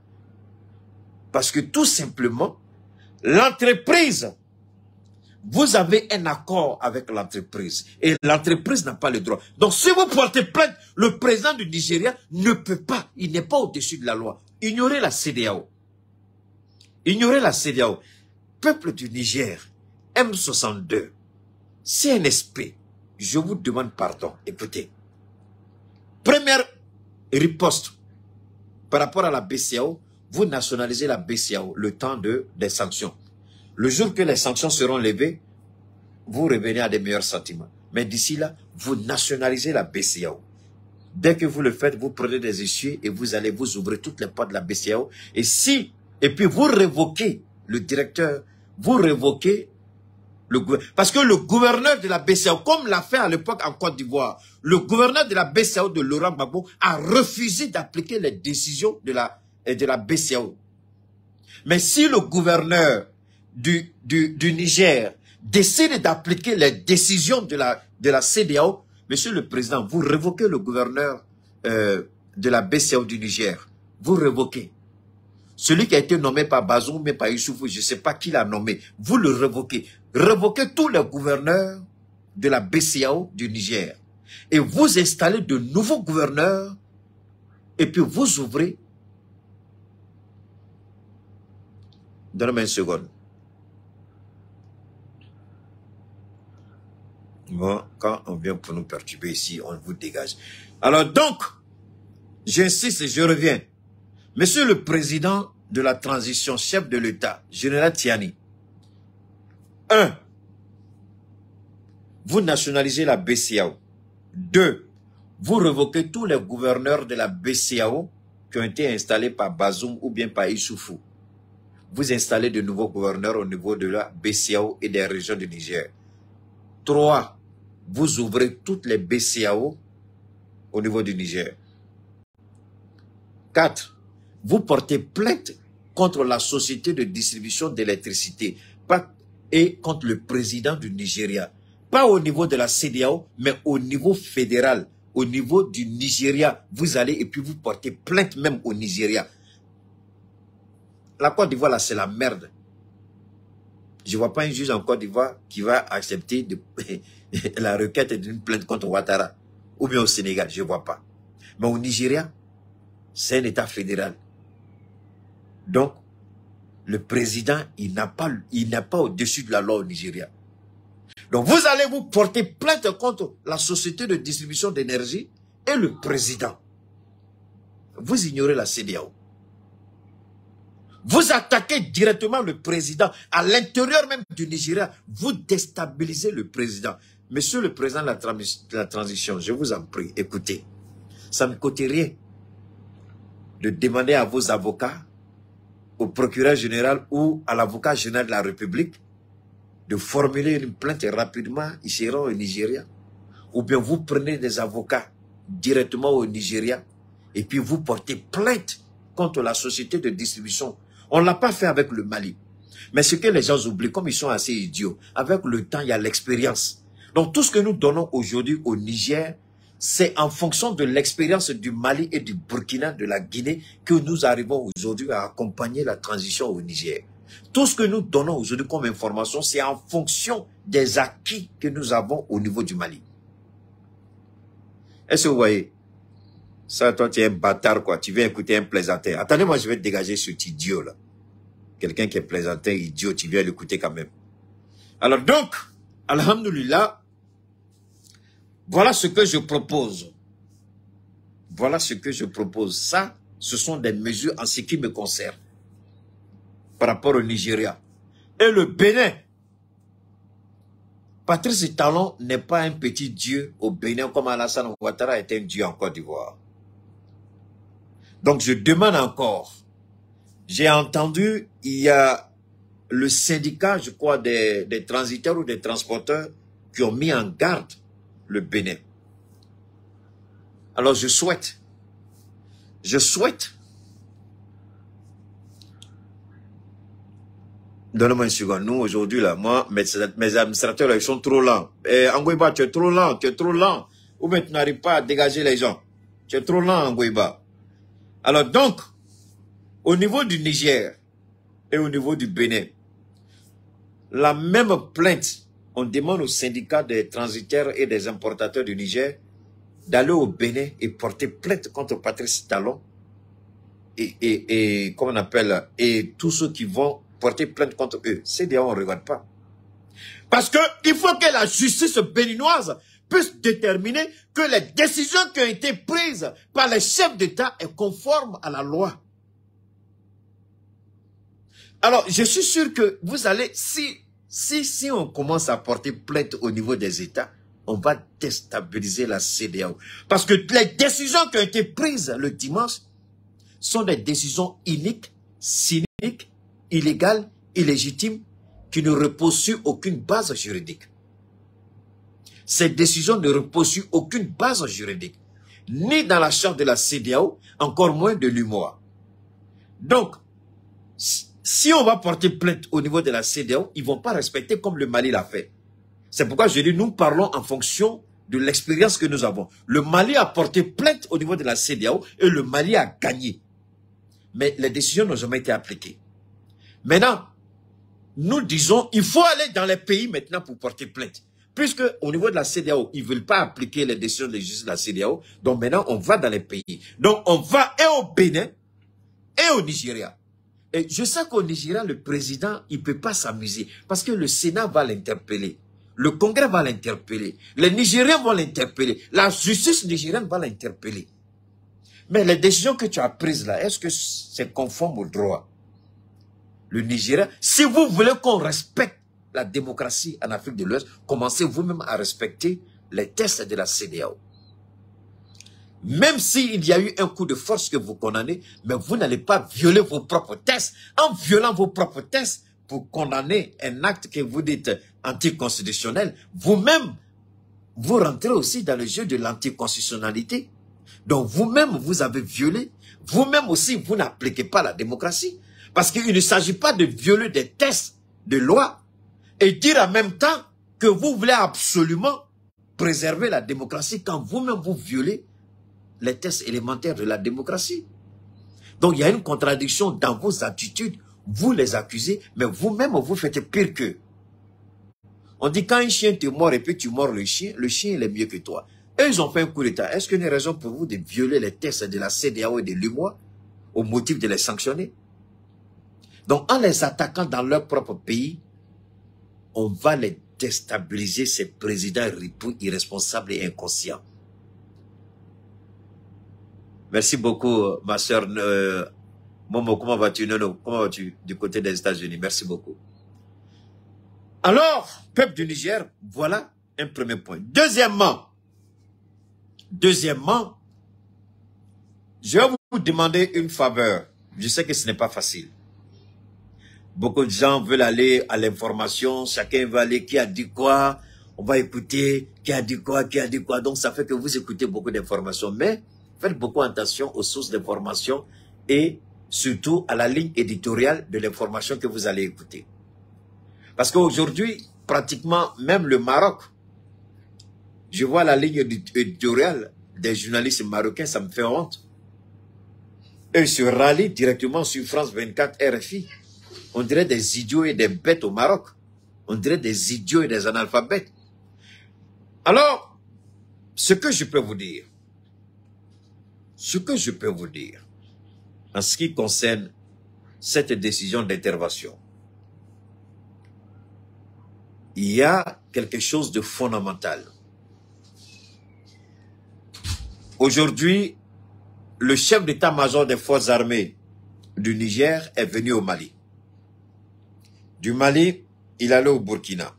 parce que tout simplement, l'entreprise, vous avez un accord avec l'entreprise et l'entreprise n'a pas le droit. Donc si vous portez plainte, le président du Nigeria ne peut pas, il n'est pas au-dessus de la loi. Ignorez la CEDEAO. Ignorez la CEDEAO. Peuple du Niger, M62, CNSP, je vous demande pardon. Écoutez, première riposte par rapport à la BCEAO, vous nationalisez la BCEAO le temps des sanctions. Le jour que les sanctions seront levées, vous revenez à des meilleurs sentiments. Mais d'ici là, vous nationalisez la BCEAO. Dès que vous le faites, vous prenez des issues et vous allez vous ouvrir toutes les portes de la BCEAO. Et puis vous révoquez le directeur, vous révoquez parce que le gouverneur de la BCEAO, comme l'a fait à l'époque en Côte d'Ivoire, le gouverneur de la BCEAO de Laurent Gbagbo a refusé d'appliquer les décisions de la BCEAO. Mais si le gouverneur du Niger décide d'appliquer les décisions de la CEDEAO, monsieur le président, vous révoquez le gouverneur de la BCEAO du Niger. Vous révoquez. Celui qui a été nommé par Bazoum, mais par Issoufou, je ne sais pas qui l'a nommé. Vous le révoquez. Révoquez tous les gouverneurs de la BCEAO du Niger. Et vous installez de nouveaux gouverneurs. Et puis vous ouvrez. Donnez-moi une seconde. Bon, quand on vient pour nous perturber ici, on vous dégage. Alors donc, j'insiste et je reviens. Monsieur le président de la transition, chef de l'État, général Tiani, 1. Vous nationalisez la BCEAO. 2. Vous révoquez tous les gouverneurs de la BCEAO qui ont été installés par Bazoum ou bien par Issoufou. Vous installez de nouveaux gouverneurs au niveau de la BCEAO et des régions du Niger. 3. Vous ouvrez toutes les BCEAO au niveau du Niger. 4. Vous portez plainte contre la société de distribution d'électricité et contre le président du Nigeria. Pas au niveau de la CEDEAO, mais au niveau fédéral. Au niveau du Nigeria, vous allez et puis vous portez plainte même au Nigeria. La Côte d'Ivoire, là, c'est la merde. Je ne vois pas un juge en Côte d'Ivoire qui va accepter la requête d'une plainte contre Ouattara. Ou bien au Sénégal, je ne vois pas. Mais au Nigeria, c'est un État fédéral. Donc, le président, il n'a pas au-dessus de la loi au Nigeria. Donc, vous allez vous porter plainte contre la société de distribution d'énergie et le président. Vous ignorez la CEDEAO. Vous attaquez directement le président à l'intérieur même du Nigeria. Vous déstabilisez le président. Monsieur le président de la transition, je vous en prie, écoutez. Ça ne coûte rien de demander à vos avocats, au procureur général ou à l'avocat général de la République de formuler une plainte rapidement, ils seront au Nigeria. Ou bien vous prenez des avocats directement au Nigeria et puis vous portez plainte contre la société de distribution. On ne l'a pas fait avec le Mali. Mais ce que les gens oublient, comme ils sont assez idiots, avec le temps, il y a l'expérience. Donc tout ce que nous donnons aujourd'hui au Niger, c'est en fonction de l'expérience du Mali et du Burkina, de la Guinée, que nous arrivons aujourd'hui à accompagner la transition au Niger. Tout ce que nous donnons aujourd'hui comme information, c'est en fonction des acquis que nous avons au niveau du Mali. Est-ce que vous voyez? Ça, toi, tu es un bâtard, quoi. Tu viens écouter un plaisantin. Attendez, moi, je vais te dégager cet idiot-là. Quelqu'un qui est plaisantin, idiot, tu viens l'écouter quand même. Alors donc, alhamdoulilah, voilà ce que je propose. Voilà ce que je propose. Ça, ce sont des mesures en ce qui me concerne. Par rapport au Nigeria. Et le Bénin. Patrice Talon n'est pas un petit dieu au Bénin comme Alassane Ouattara est un dieu en Côte d'Ivoire. Donc je demande encore. J'ai entendu, il y a le syndicat, je crois, des transitaires ou des transporteurs qui ont mis en garde le Bénin. Alors je souhaite. Donnez-moi une seconde. Nous, aujourd'hui, là, moi, mes administrateurs, là, ils sont trop lents. Angoiba, tu es trop lent, Ou bien tu n'arrives pas à dégager les gens. Tu es trop lent, Angoiba. Alors donc, au niveau du Niger et au niveau du Bénin, la même plainte, on demande aux syndicats des transitaires et des importateurs du Niger d'aller au Bénin et porter plainte contre Patrice Talon et comment on appelle, et tous ceux qui vont porter plainte contre eux. C'est d'ailleurs, on ne regarde pas. Parce qu'il faut que la justice béninoise puisse déterminer que les décisions qui ont été prises par les chefs d'État est conforme à la loi. Alors, je suis sûr que vous allez, si on commence à porter plainte au niveau des États, on va déstabiliser la CEDEAO. Parce que les décisions qui ont été prises le dimanche sont des décisions iniques, cyniques, illégales, illégitimes, qui ne reposent sur aucune base juridique. Ces décisions ne reposent sur aucune base juridique, ni dans la charte de la CEDEAO, encore moins de l'UMOA. Donc, si on va porter plainte au niveau de la CEDEAO, ils ne vont pas respecter comme le Mali l'a fait. C'est pourquoi je dis, nous parlons en fonction de l'expérience que nous avons. Le Mali a porté plainte au niveau de la CEDEAO et le Mali a gagné. Mais les décisions n'ont jamais été appliquées. Maintenant, nous disons, il faut aller dans les pays maintenant pour porter plainte. Puisque au niveau de la CEDEAO, ils ne veulent pas appliquer les décisions de justice de la CEDEAO. Donc maintenant, on va dans les pays. Donc on va et au Bénin et au Nigeria. Et je sais qu'au Nigeria, le président, il ne peut pas s'amuser. Parce que le Sénat va l'interpeller. Le Congrès va l'interpeller. Les Nigériens vont l'interpeller. La justice nigérienne va l'interpeller. Mais les décisions que tu as prises là, est-ce que c'est conforme au droit? Le Nigeria, si vous voulez qu'on respecte la démocratie en Afrique de l'Ouest, commencez vous-même à respecter les tests de la CEDEAO. Même s'il y a eu un coup de force que vous condamnez, mais vous n'allez pas violer vos propres tests. En violant vos propres tests pour condamner un acte que vous dites anticonstitutionnel, vous-même, vous rentrez aussi dans le jeu de l'anticonstitutionnalité. Donc vous-même, vous avez violé. Vous-même aussi, vous n'appliquez pas la démocratie. Parce qu'il ne s'agit pas de violer des tests de loi, et dire en même temps que vous voulez absolument préserver la démocratie quand vous-même vous violez les tests élémentaires de la démocratie. Donc il y a une contradiction dans vos attitudes. Vous les accusez, mais vous-même vous faites pire qu'eux. On dit quand un chien te mord et puis tu mords le chien il est mieux que toi. Eux, ils ont fait un coup d'État. Est-ce qu'il y a une raison pour vous de violer les tests de la CEDEAO et de l'UMOA au motif de les sanctionner? Donc en les attaquant dans leur propre pays, on va les déstabiliser, ces présidents ripoux, irresponsables et inconscients. Merci beaucoup, ma soeur. Momo, comment vas-tu? Nono, comment vas-tu du côté des États-Unis? Merci beaucoup. Alors, peuple du Niger, voilà un premier point. Deuxièmement, je vais vous demander une faveur. Je sais que ce n'est pas facile. Beaucoup de gens veulent aller à l'information, chacun veut aller, qui a dit quoi, on va écouter, qui a dit quoi, donc ça fait que vous écoutez beaucoup d'informations, mais faites beaucoup attention aux sources d'informations et surtout à la ligne éditoriale de l'information que vous allez écouter. Parce qu'aujourd'hui, pratiquement, même le Maroc, je vois la ligne éditoriale des journalistes marocains, ça me fait honte. Eux se rallient directement sur France 24 RFI. On dirait des idiots et des bêtes au Maroc. On dirait des idiots et des analphabètes. Alors, ce que je peux vous dire, en ce qui concerne cette décision d'intervention, il y a quelque chose de fondamental. Aujourd'hui, le chef d'état-major des forces armées du Niger est venu au Mali. Du Mali, il allait au Burkina.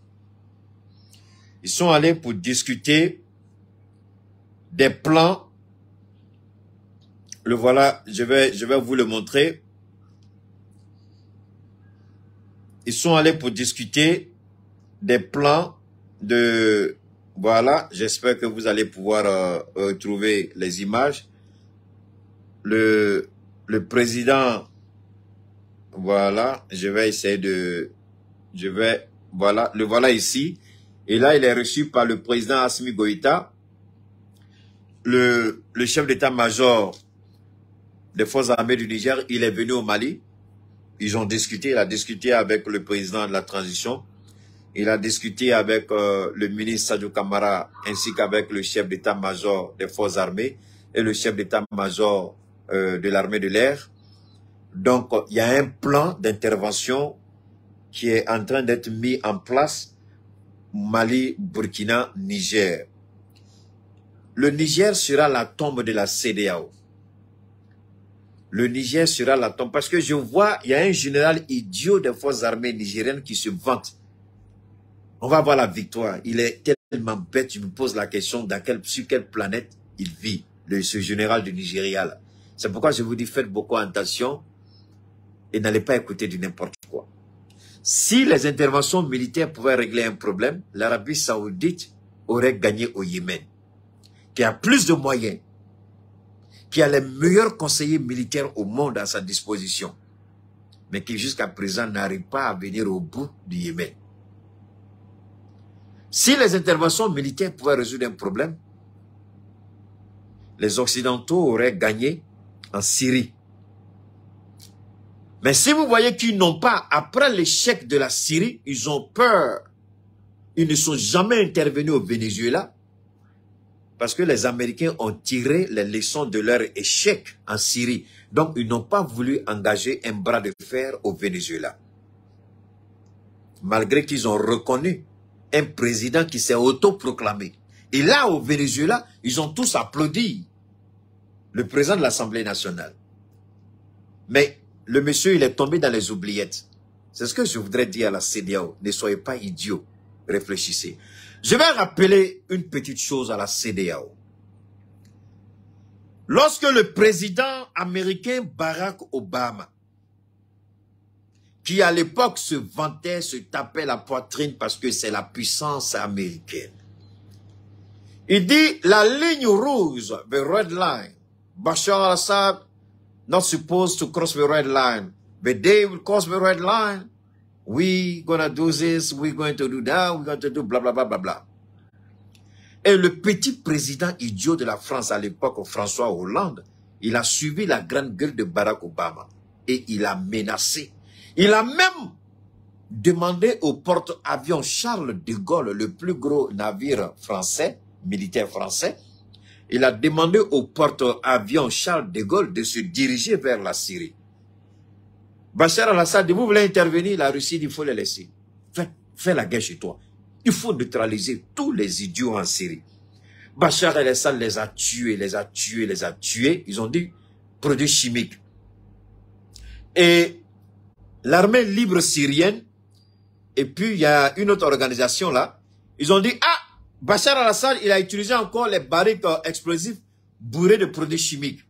Ils sont allés pour discuter des plans. Le voilà, je vais vous le montrer. Ils sont allés pour discuter des plans de... Voilà, j'espère que vous allez pouvoir trouver les images. Le président, voilà, je vais essayer de... Voilà, le voilà ici. Et là, il est reçu par le président Assimi Goïta, le chef d'état-major des forces armées du Niger. Il est venu au Mali. Ils ont discuté, il a discuté avec le président de la transition. Il a discuté avec le ministre Sadio Kamara ainsi qu'avec le chef d'état-major des forces armées et le chef d'état-major de l'armée de l'air. Donc, il y a un plan d'intervention qui est en train d'être mis en place, Mali, Burkina, Niger. Le Niger sera la tombe de la CEDEAO. Le Niger sera la tombe, parce que je vois, il y a un général idiot des forces armées nigériennes qui se vante. On va voir la victoire. Il est tellement bête, je me pose la question, sur quelle planète il vit, ce général du Nigeria. C'est pourquoi je vous dis, faites beaucoup attention et n'allez pas écouter du n'importe quoi. Si les interventions militaires pouvaient régler un problème, l'Arabie Saoudite aurait gagné au Yémen, qui a plus de moyens, qui a les meilleurs conseillers militaires au monde à sa disposition, mais qui jusqu'à présent n'arrive pas à venir au bout du Yémen. Si les interventions militaires pouvaient résoudre un problème, les Occidentaux auraient gagné en Syrie. Mais si vous voyez qu'ils n'ont pas, après l'échec de la Syrie, ils ont peur. Ils ne sont jamais intervenus au Venezuela parce que les Américains ont tiré les leçons de leur échec en Syrie. Donc, ils n'ont pas voulu engager un bras de fer au Venezuela. Malgré qu'ils ont reconnu un président qui s'est autoproclamé. Et là, au Venezuela, ils ont tous applaudi le président de l'Assemblée nationale. Mais le monsieur, il est tombé dans les oubliettes. C'est ce que je voudrais dire à la CEDEAO. Ne soyez pas idiots. Réfléchissez. Je vais rappeler une petite chose à la CEDEAO. Lorsque le président américain Barack Obama, qui à l'époque se vantait, se tapait la poitrine parce que c'est la puissance américaine, il dit la ligne rouge, the red line, Bashar al-Assad not supposed to cross the red line, but they will cross the red line. We gonna do this, we going to do that, we going to do bla bla bla bla bla. Et le petit président idiot de la France à l'époque, François Hollande, il a suivi la grande gueule de Barack Obama et il a menacé. Il a même demandé au porte-avions Charles de Gaulle, le plus gros navire français, militaire français, il a demandé au porte-avions Charles de Gaulle de se diriger vers la Syrie. Bachar al-Assad, vous voulez intervenir, la Russie dit il faut les laisser. Fais la guerre chez toi. Il faut neutraliser tous les idiots en Syrie. Bachar al-Assad les a tués, les a tués, les a tués. Ils ont dit produits chimiques. Et l'armée libre syrienne, et puis il y a une autre organisation là, ils ont dit, ah, Bachar al-Assad, il a utilisé encore les barriques explosifs bourrés de produits chimiques.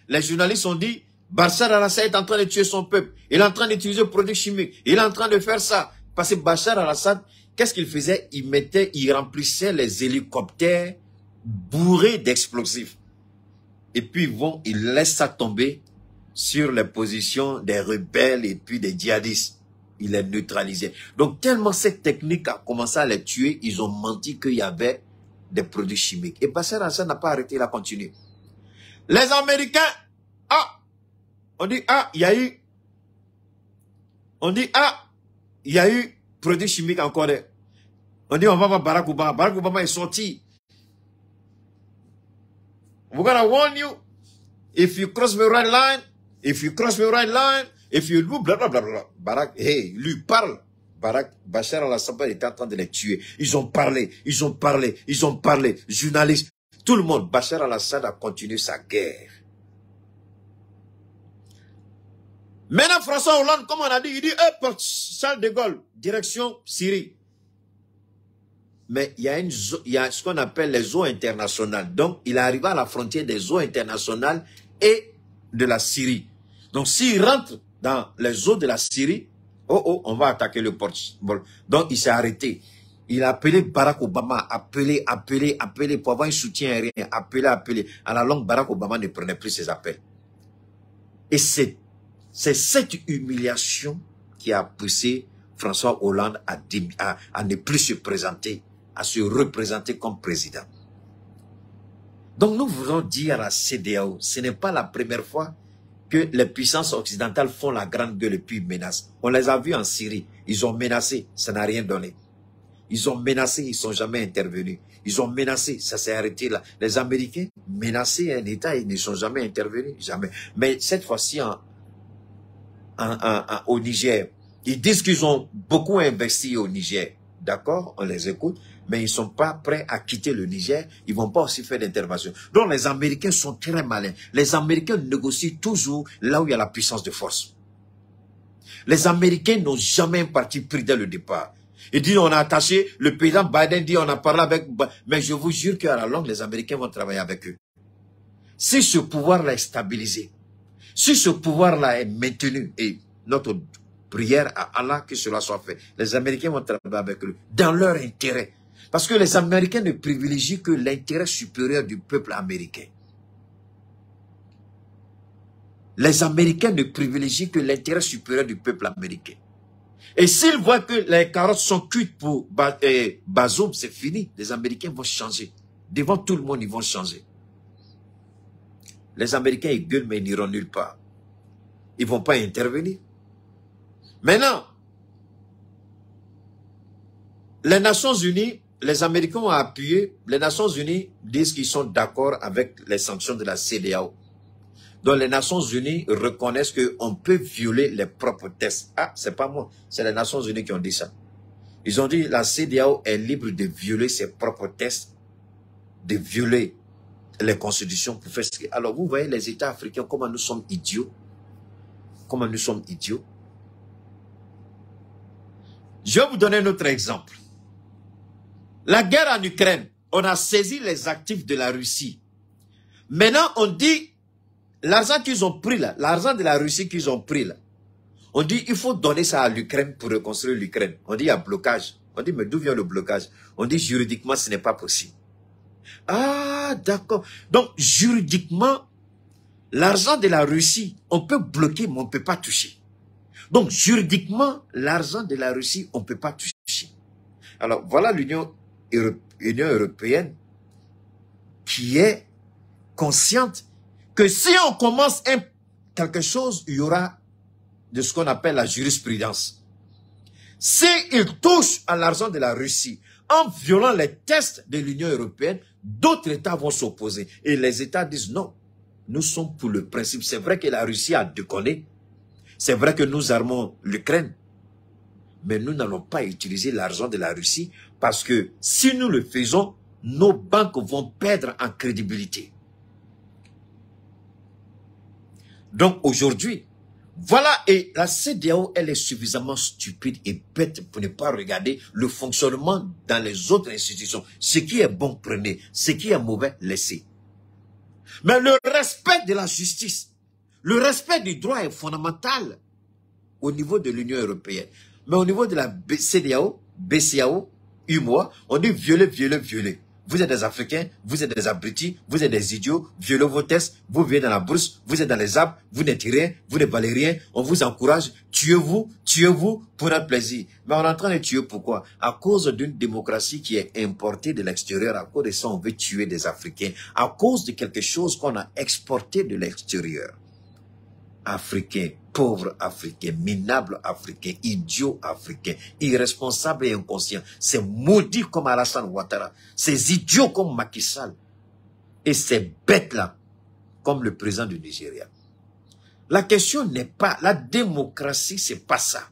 Les journalistes ont dit, Bachar al-Assad est en train de tuer son peuple. Il est en train d'utiliser des produits chimiques. Il est en train de faire ça. Parce que Bachar al-Assad, qu'est-ce qu'il faisait? Il remplissait les hélicoptères bourrés d'explosifs. Et puis ils laissent ça tomber sur les positions des rebelles et puis des djihadistes. Il les neutralisait. Donc tellement cette technique a commencé à les tuer, ils ont menti qu'il y avait des produits chimiques. Et Bachar al-Assad n'a pas arrêté, il a continué. Les Américains, on dit, il y a eu, il y a eu produits chimiques encore. On dit, on va voir Barack Obama. Barack Obama est sorti. We're gonna warn you, if you cross the right line, if you cross the right line, if you do bla bla bla bla. Barack, hey, lui parle. Bachar al-Assad était en train de les tuer. Ils ont parlé. Journalistes, tout le monde. Bachar al-Assad a continué sa guerre. Maintenant, François Hollande, comme on a dit, il dit, Charles de Gaulle, direction Syrie. Mais il y a ce qu'on appelle les eaux internationales. Donc, il est arrivé à la frontière des eaux internationales et de la Syrie. Donc, s'il rentre dans les eaux de la Syrie, on va attaquer le porte-vol. Donc, il s'est arrêté. Il a appelé Barack Obama, appelé pour avoir un soutien aérien, appelé. À la longue, Barack Obama ne prenait plus ses appels. Et c'est cette humiliation qui a poussé François Hollande à ne plus se présenter, à se représenter comme président. Donc nous voulons dire à la CEDEAO, ce n'est pas la première fois que les puissances occidentales font la grande gueule et puis menacent. On les a vus en Syrie, ils ont menacé, ça n'a rien donné. Ils ont menacé, ils ne sont jamais intervenus. Ils ont menacé, ça s'est arrêté là. Les Américains menaçaient un État, ils ne sont jamais intervenus, jamais. Mais cette fois-ci au Niger, ils disent qu'ils ont beaucoup investi au Niger. D'accord, on les écoute, mais ils ne sont pas prêts à quitter le Niger. Ils ne vont pas aussi faire d'intervention. Donc les Américains sont très malins. Les Américains négocient toujours là où il y a la puissance de force. Les Américains n'ont jamais un parti pris dès le départ. Ils disent on a attaché, le président Biden dit on a parlé avec, mais je vous jure qu'à la longue les Américains vont travailler avec eux. Si ce pouvoir-là est stabilisé, si ce pouvoir-là est maintenu, et notre prière à Allah que cela soit fait, les Américains vont travailler avec eux dans leur intérêt. Parce que les Américains ne privilégient que l'intérêt supérieur du peuple américain. Les Américains ne privilégient que l'intérêt supérieur du peuple américain. Et s'ils voient que les carottes sont cuites pour Bazoum, c'est fini. Les Américains vont changer. Devant tout le monde, ils vont changer. Les Américains, ils gueulent, mais ils n'iront nulle part. Ils ne vont pas intervenir. Maintenant, les Nations Unies, les Américains ont appuyé, les Nations Unies disent qu'ils sont d'accord avec les sanctions de la CEDEAO. Donc les Nations Unies reconnaissent qu'on peut violer les propres tests. Ah, c'est pas moi, c'est les Nations Unies qui ont dit ça. Ils ont dit la CEDEAO est libre de violer ses propres tests, de violer les constitutions pour faire ce que... Alors vous voyez les États africains, comment nous sommes idiots. Comment nous sommes idiots. Je vais vous donner un autre exemple. La guerre en Ukraine, on a saisi les actifs de la Russie. Maintenant, on dit, l'argent qu'ils ont pris là, l'argent de la Russie qu'ils ont pris là, on dit, il faut donner ça à l'Ukraine pour reconstruire l'Ukraine. On dit, il y a blocage. On dit, mais d'où vient le blocage? On dit, juridiquement, ce n'est pas possible. Ah, d'accord. Donc, juridiquement, l'argent de la Russie, on peut bloquer, mais on ne peut pas toucher. Donc, juridiquement, l'argent de la Russie, on ne peut pas toucher. Alors, voilà l'Union européenne qui est consciente que si on commence quelque chose, il y aura de ce qu'on appelle la jurisprudence. S'ils touchent à l'argent de la Russie en violant les tests de l'Union européenne, d'autres États vont s'opposer. Et les États disent non, nous sommes pour le principe. C'est vrai que la Russie a déconné. C'est vrai que nous armons l'Ukraine. Mais nous n'allons pas utiliser l'argent de la Russie parce que si nous le faisons, nos banques vont perdre en crédibilité. Donc aujourd'hui, voilà, et la CEDEAO, elle est suffisamment stupide et bête pour ne pas regarder le fonctionnement dans les autres institutions. Ce qui est bon, prenez. Ce qui est mauvais, laissez. Mais le respect de la justice, le respect du droit est fondamental au niveau de l'Union européenne. Mais au niveau de la CEDEAO, BCAO, UMOA, on dit violer, violer, violer. Vous êtes des Africains, vous êtes des abrutis, vous êtes des idiots, violez vos tests, vous vivez dans la brousse, vous êtes dans les arbres, vous n'êtes rien, vous ne valez rien, on vous encourage, tuez-vous pour un plaisir. Mais on est en train de tuer pourquoi? À cause d'une démocratie qui est importée de l'extérieur, à cause de ça on veut tuer des Africains, à cause de quelque chose qu'on a exporté de l'extérieur. Africains, pauvres Africains, minables Africains, idiots Africains, irresponsables et inconscients, ces maudits comme Alassane Ouattara, ces idiots comme Macky Sall, et ces bêtes-là, comme le président du Nigeria. La question n'est pas, la démocratie, c'est pas ça.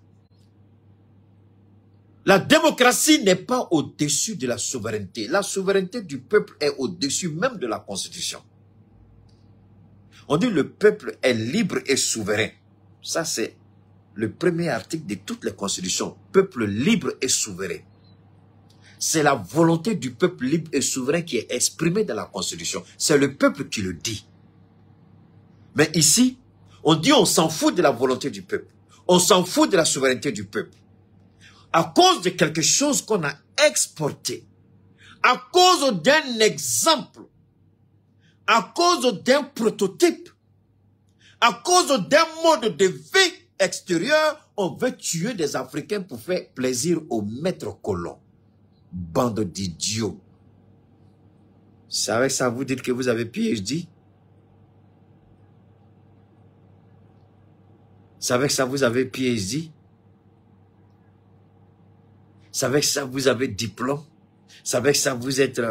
La démocratie n'est pas au-dessus de la souveraineté. La souveraineté du peuple est au-dessus même de la Constitution. On dit le peuple est libre et souverain. Ça, c'est le premier article de toutes les constitutions. Peuple libre et souverain. C'est la volonté du peuple libre et souverain qui est exprimée dans la Constitution. C'est le peuple qui le dit. Mais ici, on dit on s'en fout de la volonté du peuple. On s'en fout de la souveraineté du peuple. À cause de quelque chose qu'on a exporté. À cause d'un exemple. À cause d'un prototype, à cause d'un mode de vie extérieur, on veut tuer des Africains pour faire plaisir aux maîtres colons. Bande d'idiots. C'est avec ça vous dites que vous avez PhD? C'est avec ça vous avez PhD? C'est avec ça vous avez diplôme? C'est avec ça vous êtes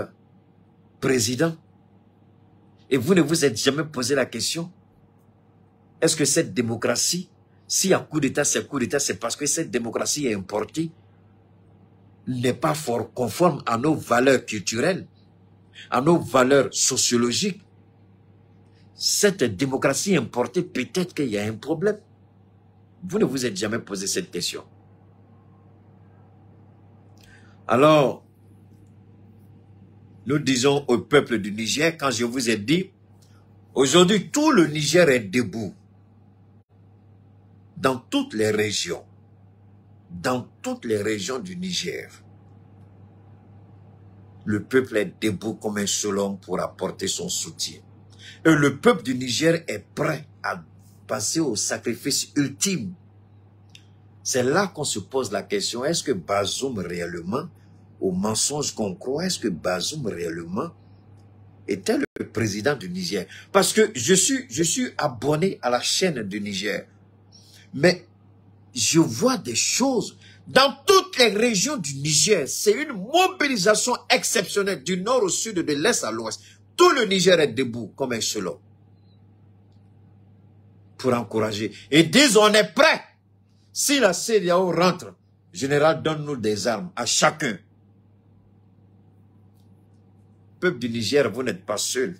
président? Et vous ne vous êtes jamais posé la question, est-ce que cette démocratie, s'il y a coup d'État, c'est parce que cette démocratie est importée, n'est pas fort conforme à nos valeurs culturelles, à nos valeurs sociologiques. Cette démocratie importée, peut-être qu'il y a un problème. Vous ne vous êtes jamais posé cette question. Alors, nous disons au peuple du Niger, quand je vous ai dit, aujourd'hui tout le Niger est debout. Dans toutes les régions. Dans toutes les régions du Niger. Le peuple est debout comme un seul homme pour apporter son soutien. Et le peuple du Niger est prêt à passer au sacrifice ultime. C'est là qu'on se pose la question, est-ce que Bazoum réellement, au mensonge qu'on croit, est-ce que Bazoum réellement était le président du Niger? Parce que je suis abonné à la chaîne du Niger. Mais je vois des choses dans toutes les régions du Niger. C'est une mobilisation exceptionnelle du nord au sud, de l'est à l'ouest. Tout le Niger est debout comme un seul homme pour encourager. Et disent on est prêt. Si la CEDEAO rentre, général, donne-nous des armes à chacun. Peuple du Niger, vous n'êtes pas seul.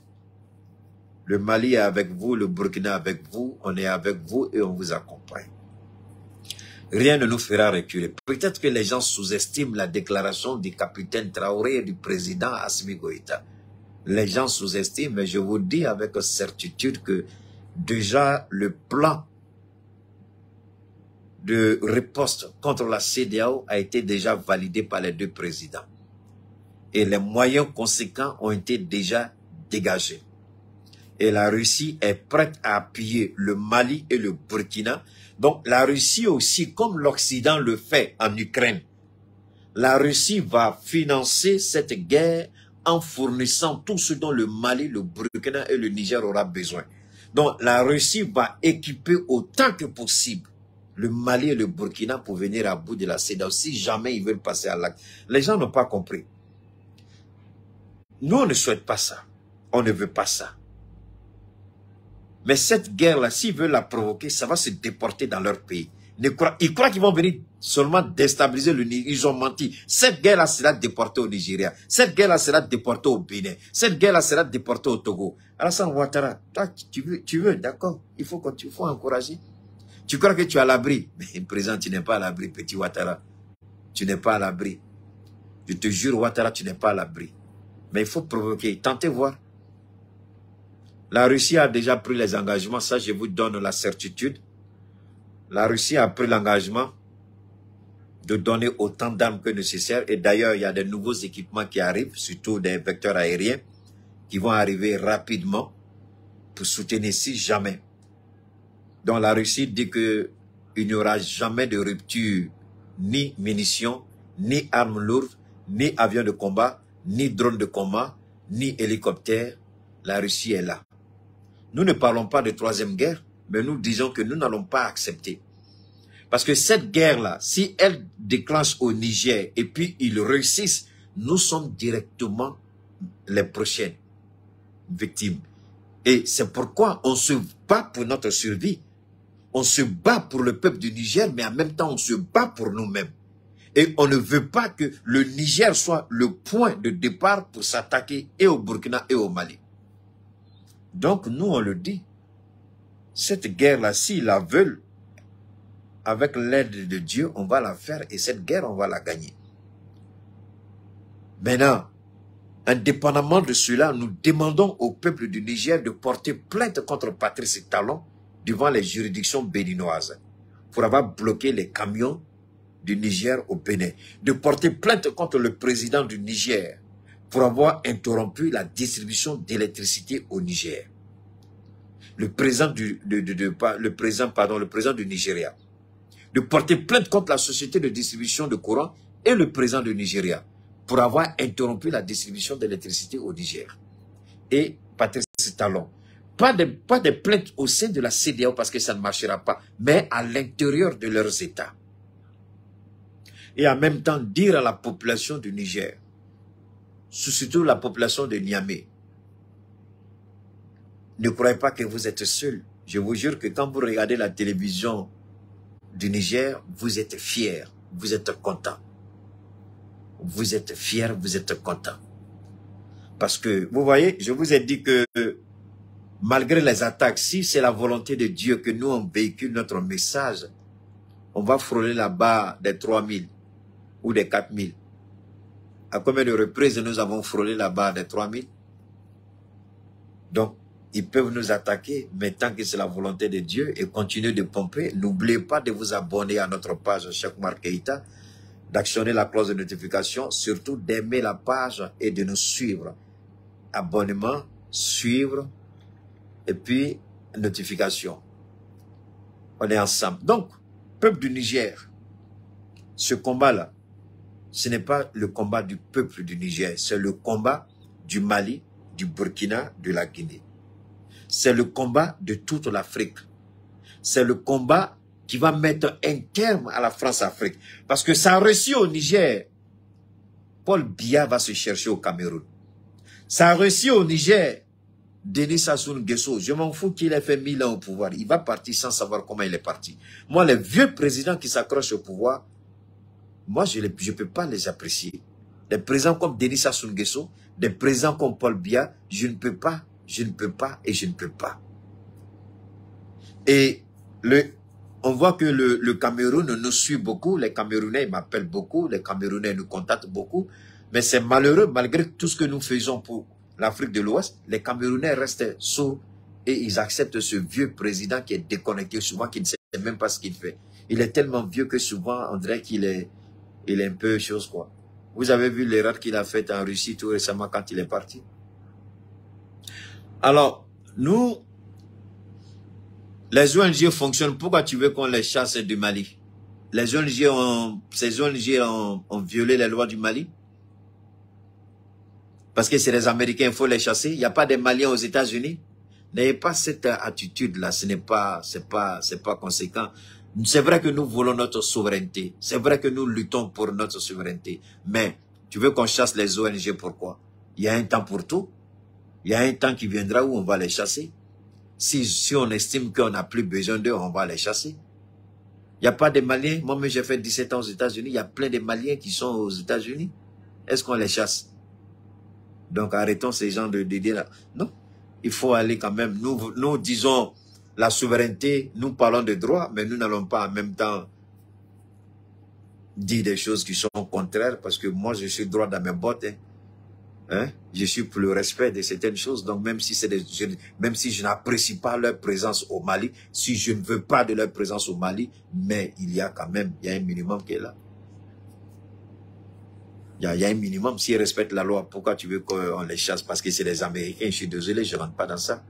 Le Mali est avec vous, le Burkina est avec vous, on est avec vous et on vous accompagne. Rien ne nous fera reculer. Peut-être que les gens sous-estiment la déclaration du capitaine Traoré et du président Assimi Goïta. Les gens sous-estiment, mais je vous dis avec certitude que déjà le plan de riposte contre la CEDEAO a été déjà validé par les deux présidents. Et les moyens conséquents ont été déjà dégagés. Et la Russie est prête à appuyer le Mali et le Burkina Donc la Russie aussi, comme l'Occident le fait en Ukraine, la Russie va financer cette guerre en fournissant tout ce dont le Mali, le Burkina et le Niger aura besoin. Donc la Russie va équiper autant que possible le Mali et le Burkina pour venir à bout de la CEDEAO si jamais ils veulent passer à l'acte. Les gens n'ont pas compris. Nous, on ne souhaite pas ça. On ne veut pas ça. Mais cette guerre-là, s'ils veulent la provoquer, ça va se déporter dans leur pays. Ils croient qu'ils vont venir seulement déstabiliser le Niger. Ils ont menti. Cette guerre-là sera déportée au Nigeria. Cette guerre-là sera déportée au Bénin. Cette guerre-là sera déportée au Togo. Alassane Ouattara, toi, tu veux, d'accord, il faut encourager. Tu crois que tu es à l'abri. Mais président, tu n'es pas à l'abri, petit Ouattara. Tu n'es pas à l'abri. Je te jure, Ouattara, tu n'es pas à l'abri. Mais il faut provoquer. Tentez voir. La Russie a déjà pris les engagements. Ça, je vous donne la certitude. La Russie a pris l'engagement de donner autant d'armes que nécessaire. Et d'ailleurs, il y a de nouveaux équipements qui arrivent, surtout des vecteurs aériens, qui vont arriver rapidement pour soutenir si jamais. Donc la Russie dit qu'il n'y aura jamais de rupture, ni munitions, ni armes lourdes, ni avions de combat, ni drones de combat, ni hélicoptères. La Russie est là. Nous ne parlons pas de troisième guerre, mais nous disons que nous n'allons pas accepter. Parce que cette guerre-là, si elle déclenche au Niger et puis ils réussissent, nous sommes directement les prochaines victimes. Et c'est pourquoi on se bat pour notre survie. On se bat pour le peuple du Niger, mais en même temps, on se bat pour nous-mêmes. Et on ne veut pas que le Niger soit le point de départ pour s'attaquer et au Burkina et au Mali. Donc, nous, on le dit. Cette guerre-là, s'ils la veulent, avec l'aide de Dieu, on va la faire et cette guerre, on va la gagner. Maintenant, indépendamment de cela, nous demandons au peuple du Niger de porter plainte contre Patrice Talon devant les juridictions béninoises pour avoir bloqué les camions du Niger au Bénin, de porter plainte contre le président du Niger pour avoir interrompu la distribution d'électricité au Niger. Le président du Nigeria. De porter plainte contre la société de distribution de courant et le président du Nigeria pour avoir interrompu la distribution d'électricité au Niger. Et Patrice Talon. Pas de plaintes au sein de la CEDEAO parce que ça ne marchera pas, mais à l'intérieur de leurs États. Et en même temps dire à la population du Niger, surtout la population de Niamey, ne croyez pas que vous êtes seuls. Je vous jure que quand vous regardez la télévision du Niger, vous êtes fiers, vous êtes contents. Vous êtes fiers, vous êtes contents. Parce que, vous voyez, je vous ai dit que malgré les attaques, si c'est la volonté de Dieu que nous on véhicule notre message, on va frôler la barre des 3000 ou des 4000. À combien de reprises nous avons frôlé la barre des 3000? Donc, ils peuvent nous attaquer, mais tant que c'est la volonté de Dieu, et continuez de pomper. N'oubliez pas de vous abonner à notre page Cheikh Oumar Keïta, d'actionner la cloche de notification, surtout d'aimer la page et de nous suivre. Abonnement, suivre, et puis notification. On est ensemble. Donc, peuple du Niger, ce combat-là, ce n'est pas le combat du peuple du Niger, c'est le combat du Mali, du Burkina, de la Guinée. C'est le combat de toute l'Afrique. C'est le combat qui va mettre un terme à la France-Afrique. Parce que ça a réussi au Niger. Paul Biya va se chercher au Cameroun. Ça a réussi au Niger. Denis Sassou Nguesso, je m'en fous qu'il ait fait 1000 ans au pouvoir. Il va partir sans savoir comment il est parti. Moi, les vieux présidents qui s'accrochent au pouvoir, moi, je ne peux pas les apprécier. Des présidents comme Denis Sassou Nguesso, des présidents comme Paul Biya, je ne peux pas. Je ne peux pas et je ne peux pas. Et on voit que le Cameroun nous suit beaucoup. Les Camerounais m'appellent beaucoup. Les Camerounais nous contactent beaucoup. Mais c'est malheureux, malgré tout ce que nous faisons pour l'Afrique de l'Ouest, les Camerounais restent sourds et ils acceptent ce vieux président qui est déconnecté souvent, qui ne sait même pas ce qu'il fait. Il est tellement vieux que souvent, on dirait qu'il est un peu chose quoi. Vous avez vu l'erreur qu'il a faite en Russie tout récemment quand il est parti? Alors, nous, Les ONG fonctionnent. Pourquoi tu veux qu'on les chasse du Mali? Ces ONG ont violé les lois du Mali? Parce que c'est les Américains, il faut les chasser. Il n'y a pas des Maliens aux États-Unis. N'ayez pas cette attitude-là. C'est pas conséquent. C'est vrai que nous voulons notre souveraineté. C'est vrai que nous luttons pour notre souveraineté. Mais tu veux qu'on chasse les ONG, pourquoi? Il y a un temps pour tout. Il y a un temps qui viendra où on va les chasser. Si on estime qu'on n'a plus besoin d'eux, on va les chasser. Il n'y a pas de Maliens. Moi-même, j'ai fait 17 ans aux États-Unis. Il y a plein de Maliens qui sont aux États-Unis. Est-ce qu'on les chasse? Donc, arrêtons ces gens de dire là. Non, il faut aller quand même. Nous disons la souveraineté, nous parlons de droit, mais nous n'allons pas en même temps dire des choses qui sont contraires, parce que moi, je suis droit dans mes bottes. Hein? Je suis pour le respect de certaines choses. Donc, même si je n'apprécie pas leur présence au Mali, si je ne veux pas de leur présence au Mali, mais il y a quand même, il y a un minimum qui est là. Il y a un minimum. S'ils respectent la loi, pourquoi tu veux qu'on les chasse? Parce que c'est les Américains. Je suis désolé, je ne rentre pas dans ça.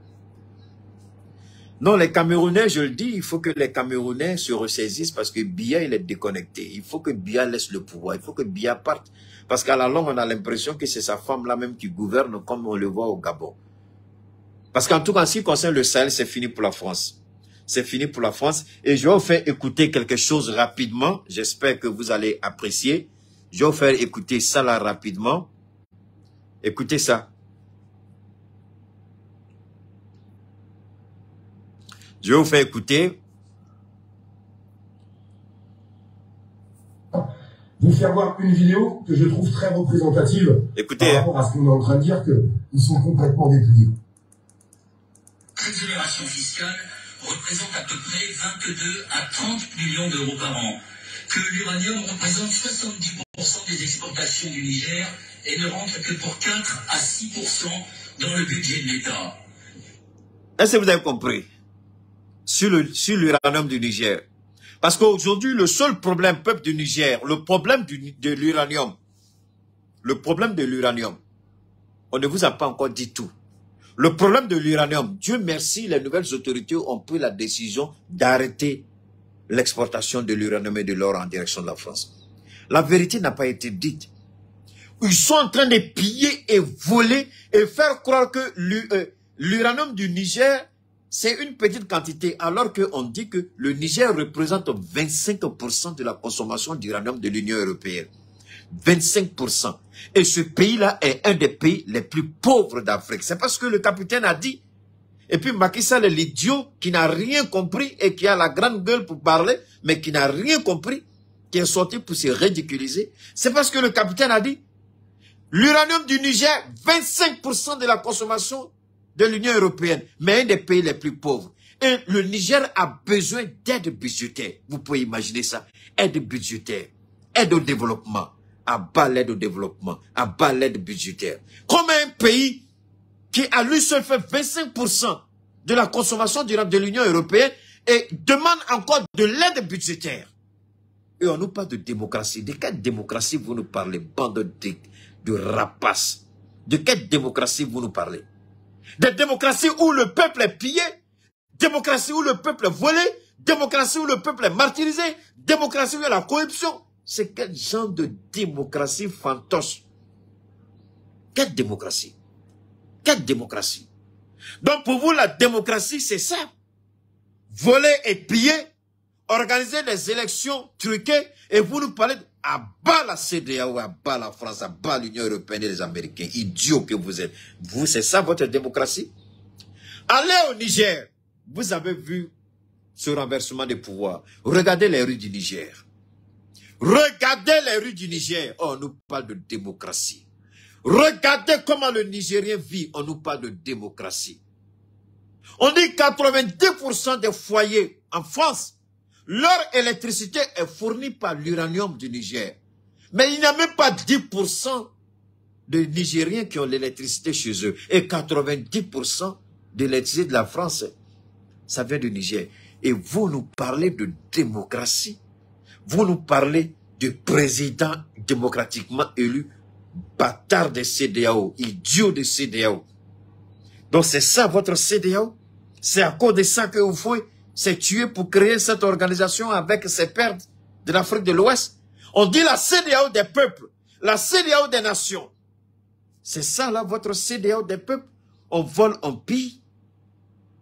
Non, les Camerounais, je le dis, il faut que les Camerounais se ressaisissent parce que Biya, il est déconnecté. Il faut que Biya laisse le pouvoir. Il faut que Biya parte. Parce qu'à la longue, on a l'impression que c'est sa femme-là même qui gouverne comme on le voit au Gabon. Parce qu'en tout cas, en ce qui concerne le Sahel, c'est fini pour la France. C'est fini pour la France. Et je vais vous faire écouter quelque chose rapidement. J'espère que vous allez apprécier. Je vais vous faire écouter ça là rapidement. Écoutez ça. Je vais vous faire écouter. Vous faire voir une vidéo que je trouve très représentative. Écoutez, par rapport à ce qu'on est en train de dire, qu'ils sont complètement dépliés. L'exonération fiscale représente à peu près 22 à 30 millions d'euros par an. Que l'uranium représente 70% des exportations du Niger et ne rentre que pour 4 à 6% dans le budget de l'État. Est-ce que vous avez compris? Sur l'uranium du Niger. Parce qu'aujourd'hui, le seul problème, peuple du Niger, le problème de l'uranium, on ne vous a pas encore dit tout. Le problème de l'uranium, Dieu merci, les nouvelles autorités ont pris la décision d'arrêter l'exportation de l'uranium et de l'or en direction de la France. La vérité n'a pas été dite. Ils sont en train de piller et voler et faire croire que l'uranium du Niger, c'est une petite quantité, alors qu'on dit que le Niger représente 25% de la consommation d'uranium de l'Union européenne. 25%. Et ce pays-là est un des pays les plus pauvres d'Afrique. C'est parce que le capitaine a dit. Et puis Macky Sall est l'idiot qui n'a rien compris et qui a la grande gueule pour parler, mais qui n'a rien compris, qui est sorti pour se ridiculiser. C'est parce que le capitaine a dit, l'uranium du Niger, 25% de la consommation de l'Union européenne, mais un des pays les plus pauvres. Et le Niger a besoin d'aide budgétaire. Vous pouvez imaginer ça. Aide budgétaire. Aide au développement. À bas l'aide au développement. À bas l'aide budgétaire. Comme un pays qui à lui seul fait 25% de la consommation durable de l'Union européenne et demande encore de l'aide budgétaire. Et on nous parle de démocratie. De quelle démocratie vous nous parlez, bande de rapaces? De quelle démocratie vous nous parlez? Des démocraties où le peuple est pillé, démocratie où le peuple est volé, démocratie où le peuple est martyrisé, démocratie où il y a la corruption. C'est quel genre de démocratie fantoche? Quelle démocratie? Quelle démocratie? Donc pour vous, la démocratie, c'est ça. Voler et piller, organiser des élections truquées, et vous nous parlez à bas la CEDEAO, à bas la France, à bas l'Union européenne et les Américains. Idiots que vous êtes. Vous, c'est ça votre démocratie? Allez au Niger. Vous avez vu ce renversement de pouvoir. Regardez les rues du Niger. Regardez les rues du Niger. Oh, on nous parle de démocratie. Regardez comment le Nigérien vit. On nous parle de démocratie. On dit 90% des foyers en France, leur électricité est fournie par l'uranium du Niger. Mais il n'y a même pas 10% de Nigériens qui ont l'électricité chez eux. Et 90% de l'électricité de la France, ça vient du Niger. Et vous nous parlez de démocratie. Vous nous parlez de président démocratiquement élu, bâtard de CEDEAO, idiot de CEDEAO. Donc c'est ça votre CEDEAO? C'est à cause de ça que vous faites s'est tué pour créer cette organisation avec ses pères de l'Afrique de l'Ouest. On dit la CEDEAO des peuples, la CEDEAO des nations. C'est ça là, votre CEDEAO des peuples. On vole, on pille.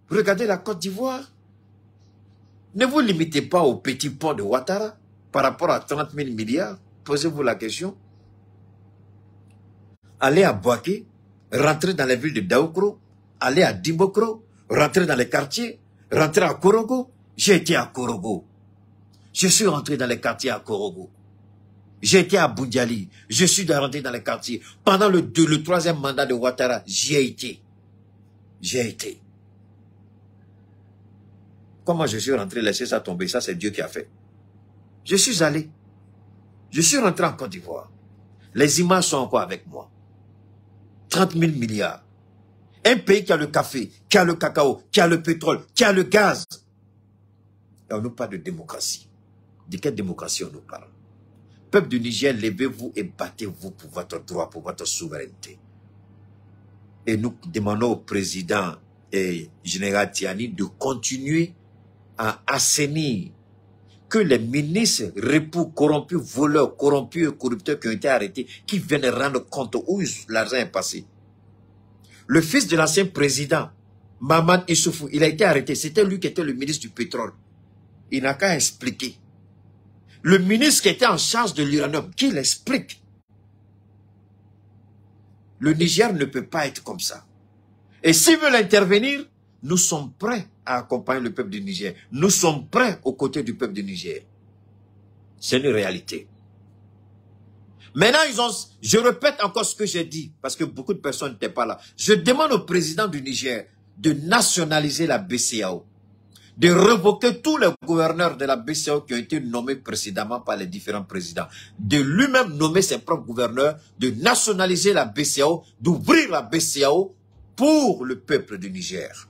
Regardez la Côte d'Ivoire. Ne vous limitez pas au petit port de Ouattara par rapport à 30 000 milliards. Posez-vous la question. Allez à Bouaké, rentrez dans les villes de Daoukro, allez à Dimbokro, rentrez dans les quartiers, rentrez à Korogo. J'ai été à Korogo. Je suis rentré dans les quartiers à Korogo. J'ai été à Boundiali. Je suis rentré dans les quartiers. Pendant le troisième mandat de Ouattara, j'y ai été. J'ai été. Comment je suis rentré, laisser ça tomber? Ça, c'est Dieu qui a fait. Je suis allé. Je suis rentré en Côte d'Ivoire. Les images sont encore avec moi. 30 000 milliards. Un pays qui a le café, qui a le cacao, qui a le pétrole, qui a le gaz. Et on nous parle de démocratie. De quelle démocratie on nous parle? Peuple du Niger, levez-vous et battez-vous pour votre droit, pour votre souveraineté. Et nous demandons au président et général Tiani de continuer à assainir que les ministres répous, corrompus, voleurs, corrompus et corrupteurs qui ont été arrêtés, qui viennent rendre compte où l'argent est passé. Le fils de l'ancien président, Maman Issoufou, il a été arrêté. C'était lui qui était le ministre du pétrole. Il n'a qu'à expliquer. Le ministre qui était en charge de l'uranium, qu'il explique. Le Niger ne peut pas être comme ça. Et s'ils veulent intervenir, nous sommes prêts à accompagner le peuple du Niger. Nous sommes prêts aux côtés du peuple du Niger. C'est une réalité. Maintenant, je répète encore ce que j'ai dit, parce que beaucoup de personnes n'étaient pas là. Je demande au président du Niger de nationaliser la BCEAO, de révoquer tous les gouverneurs de la BCEAO qui ont été nommés précédemment par les différents présidents, de lui-même nommer ses propres gouverneurs, de nationaliser la BCEAO, d'ouvrir la BCEAO pour le peuple du Niger.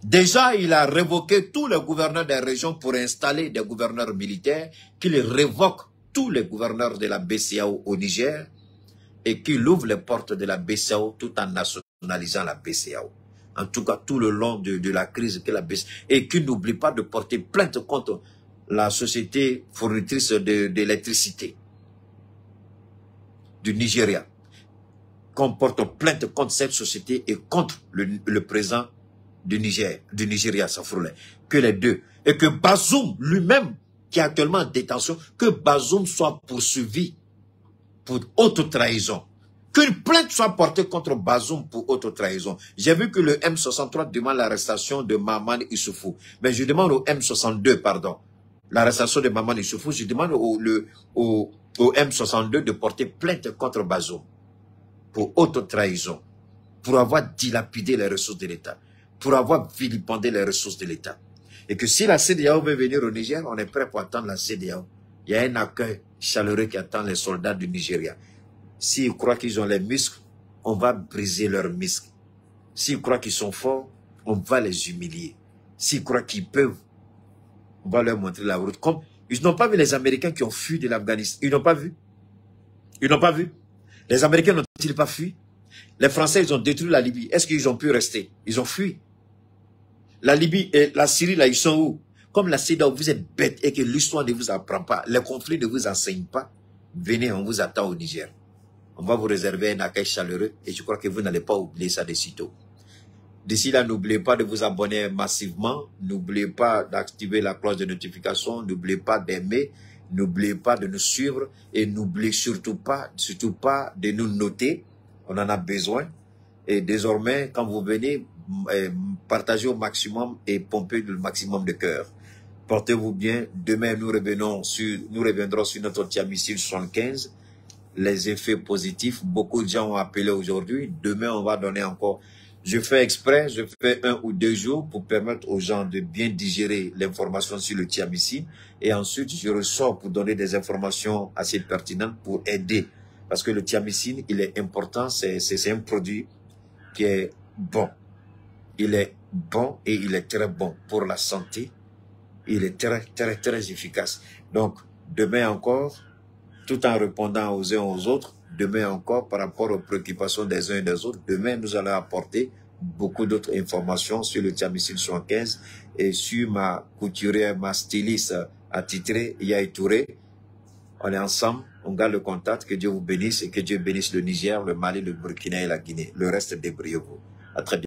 Déjà, il a révoqué tous les gouverneurs des régions pour installer des gouverneurs militaires, qu'il révoque tous les gouverneurs de la BCEAO au Niger et qu'il ouvre les portes de la BCEAO tout en nationalisant la BCEAO. En tout cas, tout le long de la crise que la BCEAO, et qu'il n'oublie pas de porter plainte contre la société fournitrice d'électricité du Nigeria. Qu'on porte plainte contre cette société et contre le président du Nigeria, Safroulé, que les deux, et que Bazoum lui-même, qui est actuellement en détention, que Bazoum soit poursuivi pour haute trahison. Qu'une plainte soit portée contre Bazoum pour haute trahison. J'ai vu que le M63 demande l'arrestation de Maman Issoufou, mais je demande au M62, pardon, l'arrestation de Maman Issoufou, je demande au M62 de porter plainte contre Bazoum pour haute trahison, pour avoir dilapidé les ressources de l'État, pour avoir vilipendé les ressources de l'État. Et que si la CEDEAO veut venir au Niger, on est prêt pour attendre la CEDEAO. Il y a un accueil chaleureux qui attend les soldats du Nigeria. S'ils croient qu'ils ont les muscles, on va briser leurs muscles. S'ils croient qu'ils sont forts, on va les humilier. S'ils croient qu'ils peuvent, on va leur montrer la route. Comme ils n'ont pas vu les Américains qui ont fui de l'Afghanistan. Ils n'ont pas vu. Ils n'ont pas vu. Les Américains n'ont-ils pas fui? Les Français, ils ont détruit la Libye. Est-ce qu'ils ont pu rester? Ils ont fui. La Libye et la Syrie, là, ils sont où? Comme la CEDEAO, vous êtes bêtes et que l'histoire ne vous apprend pas, les conflits ne vous enseignent pas, venez, on vous attend au Niger. On va vous réserver un accueil chaleureux et je crois que vous n'allez pas oublier ça de sitôt. D'ici là, n'oubliez pas de vous abonner massivement, n'oubliez pas d'activer la cloche de notification, n'oubliez pas d'aimer, n'oubliez pas de nous suivre et n'oubliez surtout pas de nous noter. On en a besoin. Et désormais, quand vous venez, partagez au maximum et pompez le maximum de cœur. Portez-vous bien. Demain, nous reviendrons sur notre Tiamissile 75. Les effets positifs. Beaucoup de gens ont appelé aujourd'hui. Demain, on va donner encore. Je fais exprès, je fais 1 ou 2 jours pour permettre aux gens de bien digérer l'information sur le Tiamissile. Et ensuite, je ressors pour donner des informations assez pertinentes pour aider. Parce que le Tiamissile, il est important. C'est un produit qui est bon. Il est bon et il est très bon pour la santé. Il est très, très, très efficace. Donc, demain encore, tout en répondant aux uns aux autres, demain encore, par rapport aux préoccupations des uns et des autres, demain, nous allons apporter beaucoup d'autres informations sur le Thiamicine 75 et sur ma couturière, ma styliste attitrée, Yaï Touré. On est ensemble, on garde le contact, que Dieu vous bénisse et que Dieu bénisse le Niger, le Mali, le Burkina et la Guinée. Le reste, débrouillez-vous. À très bientôt.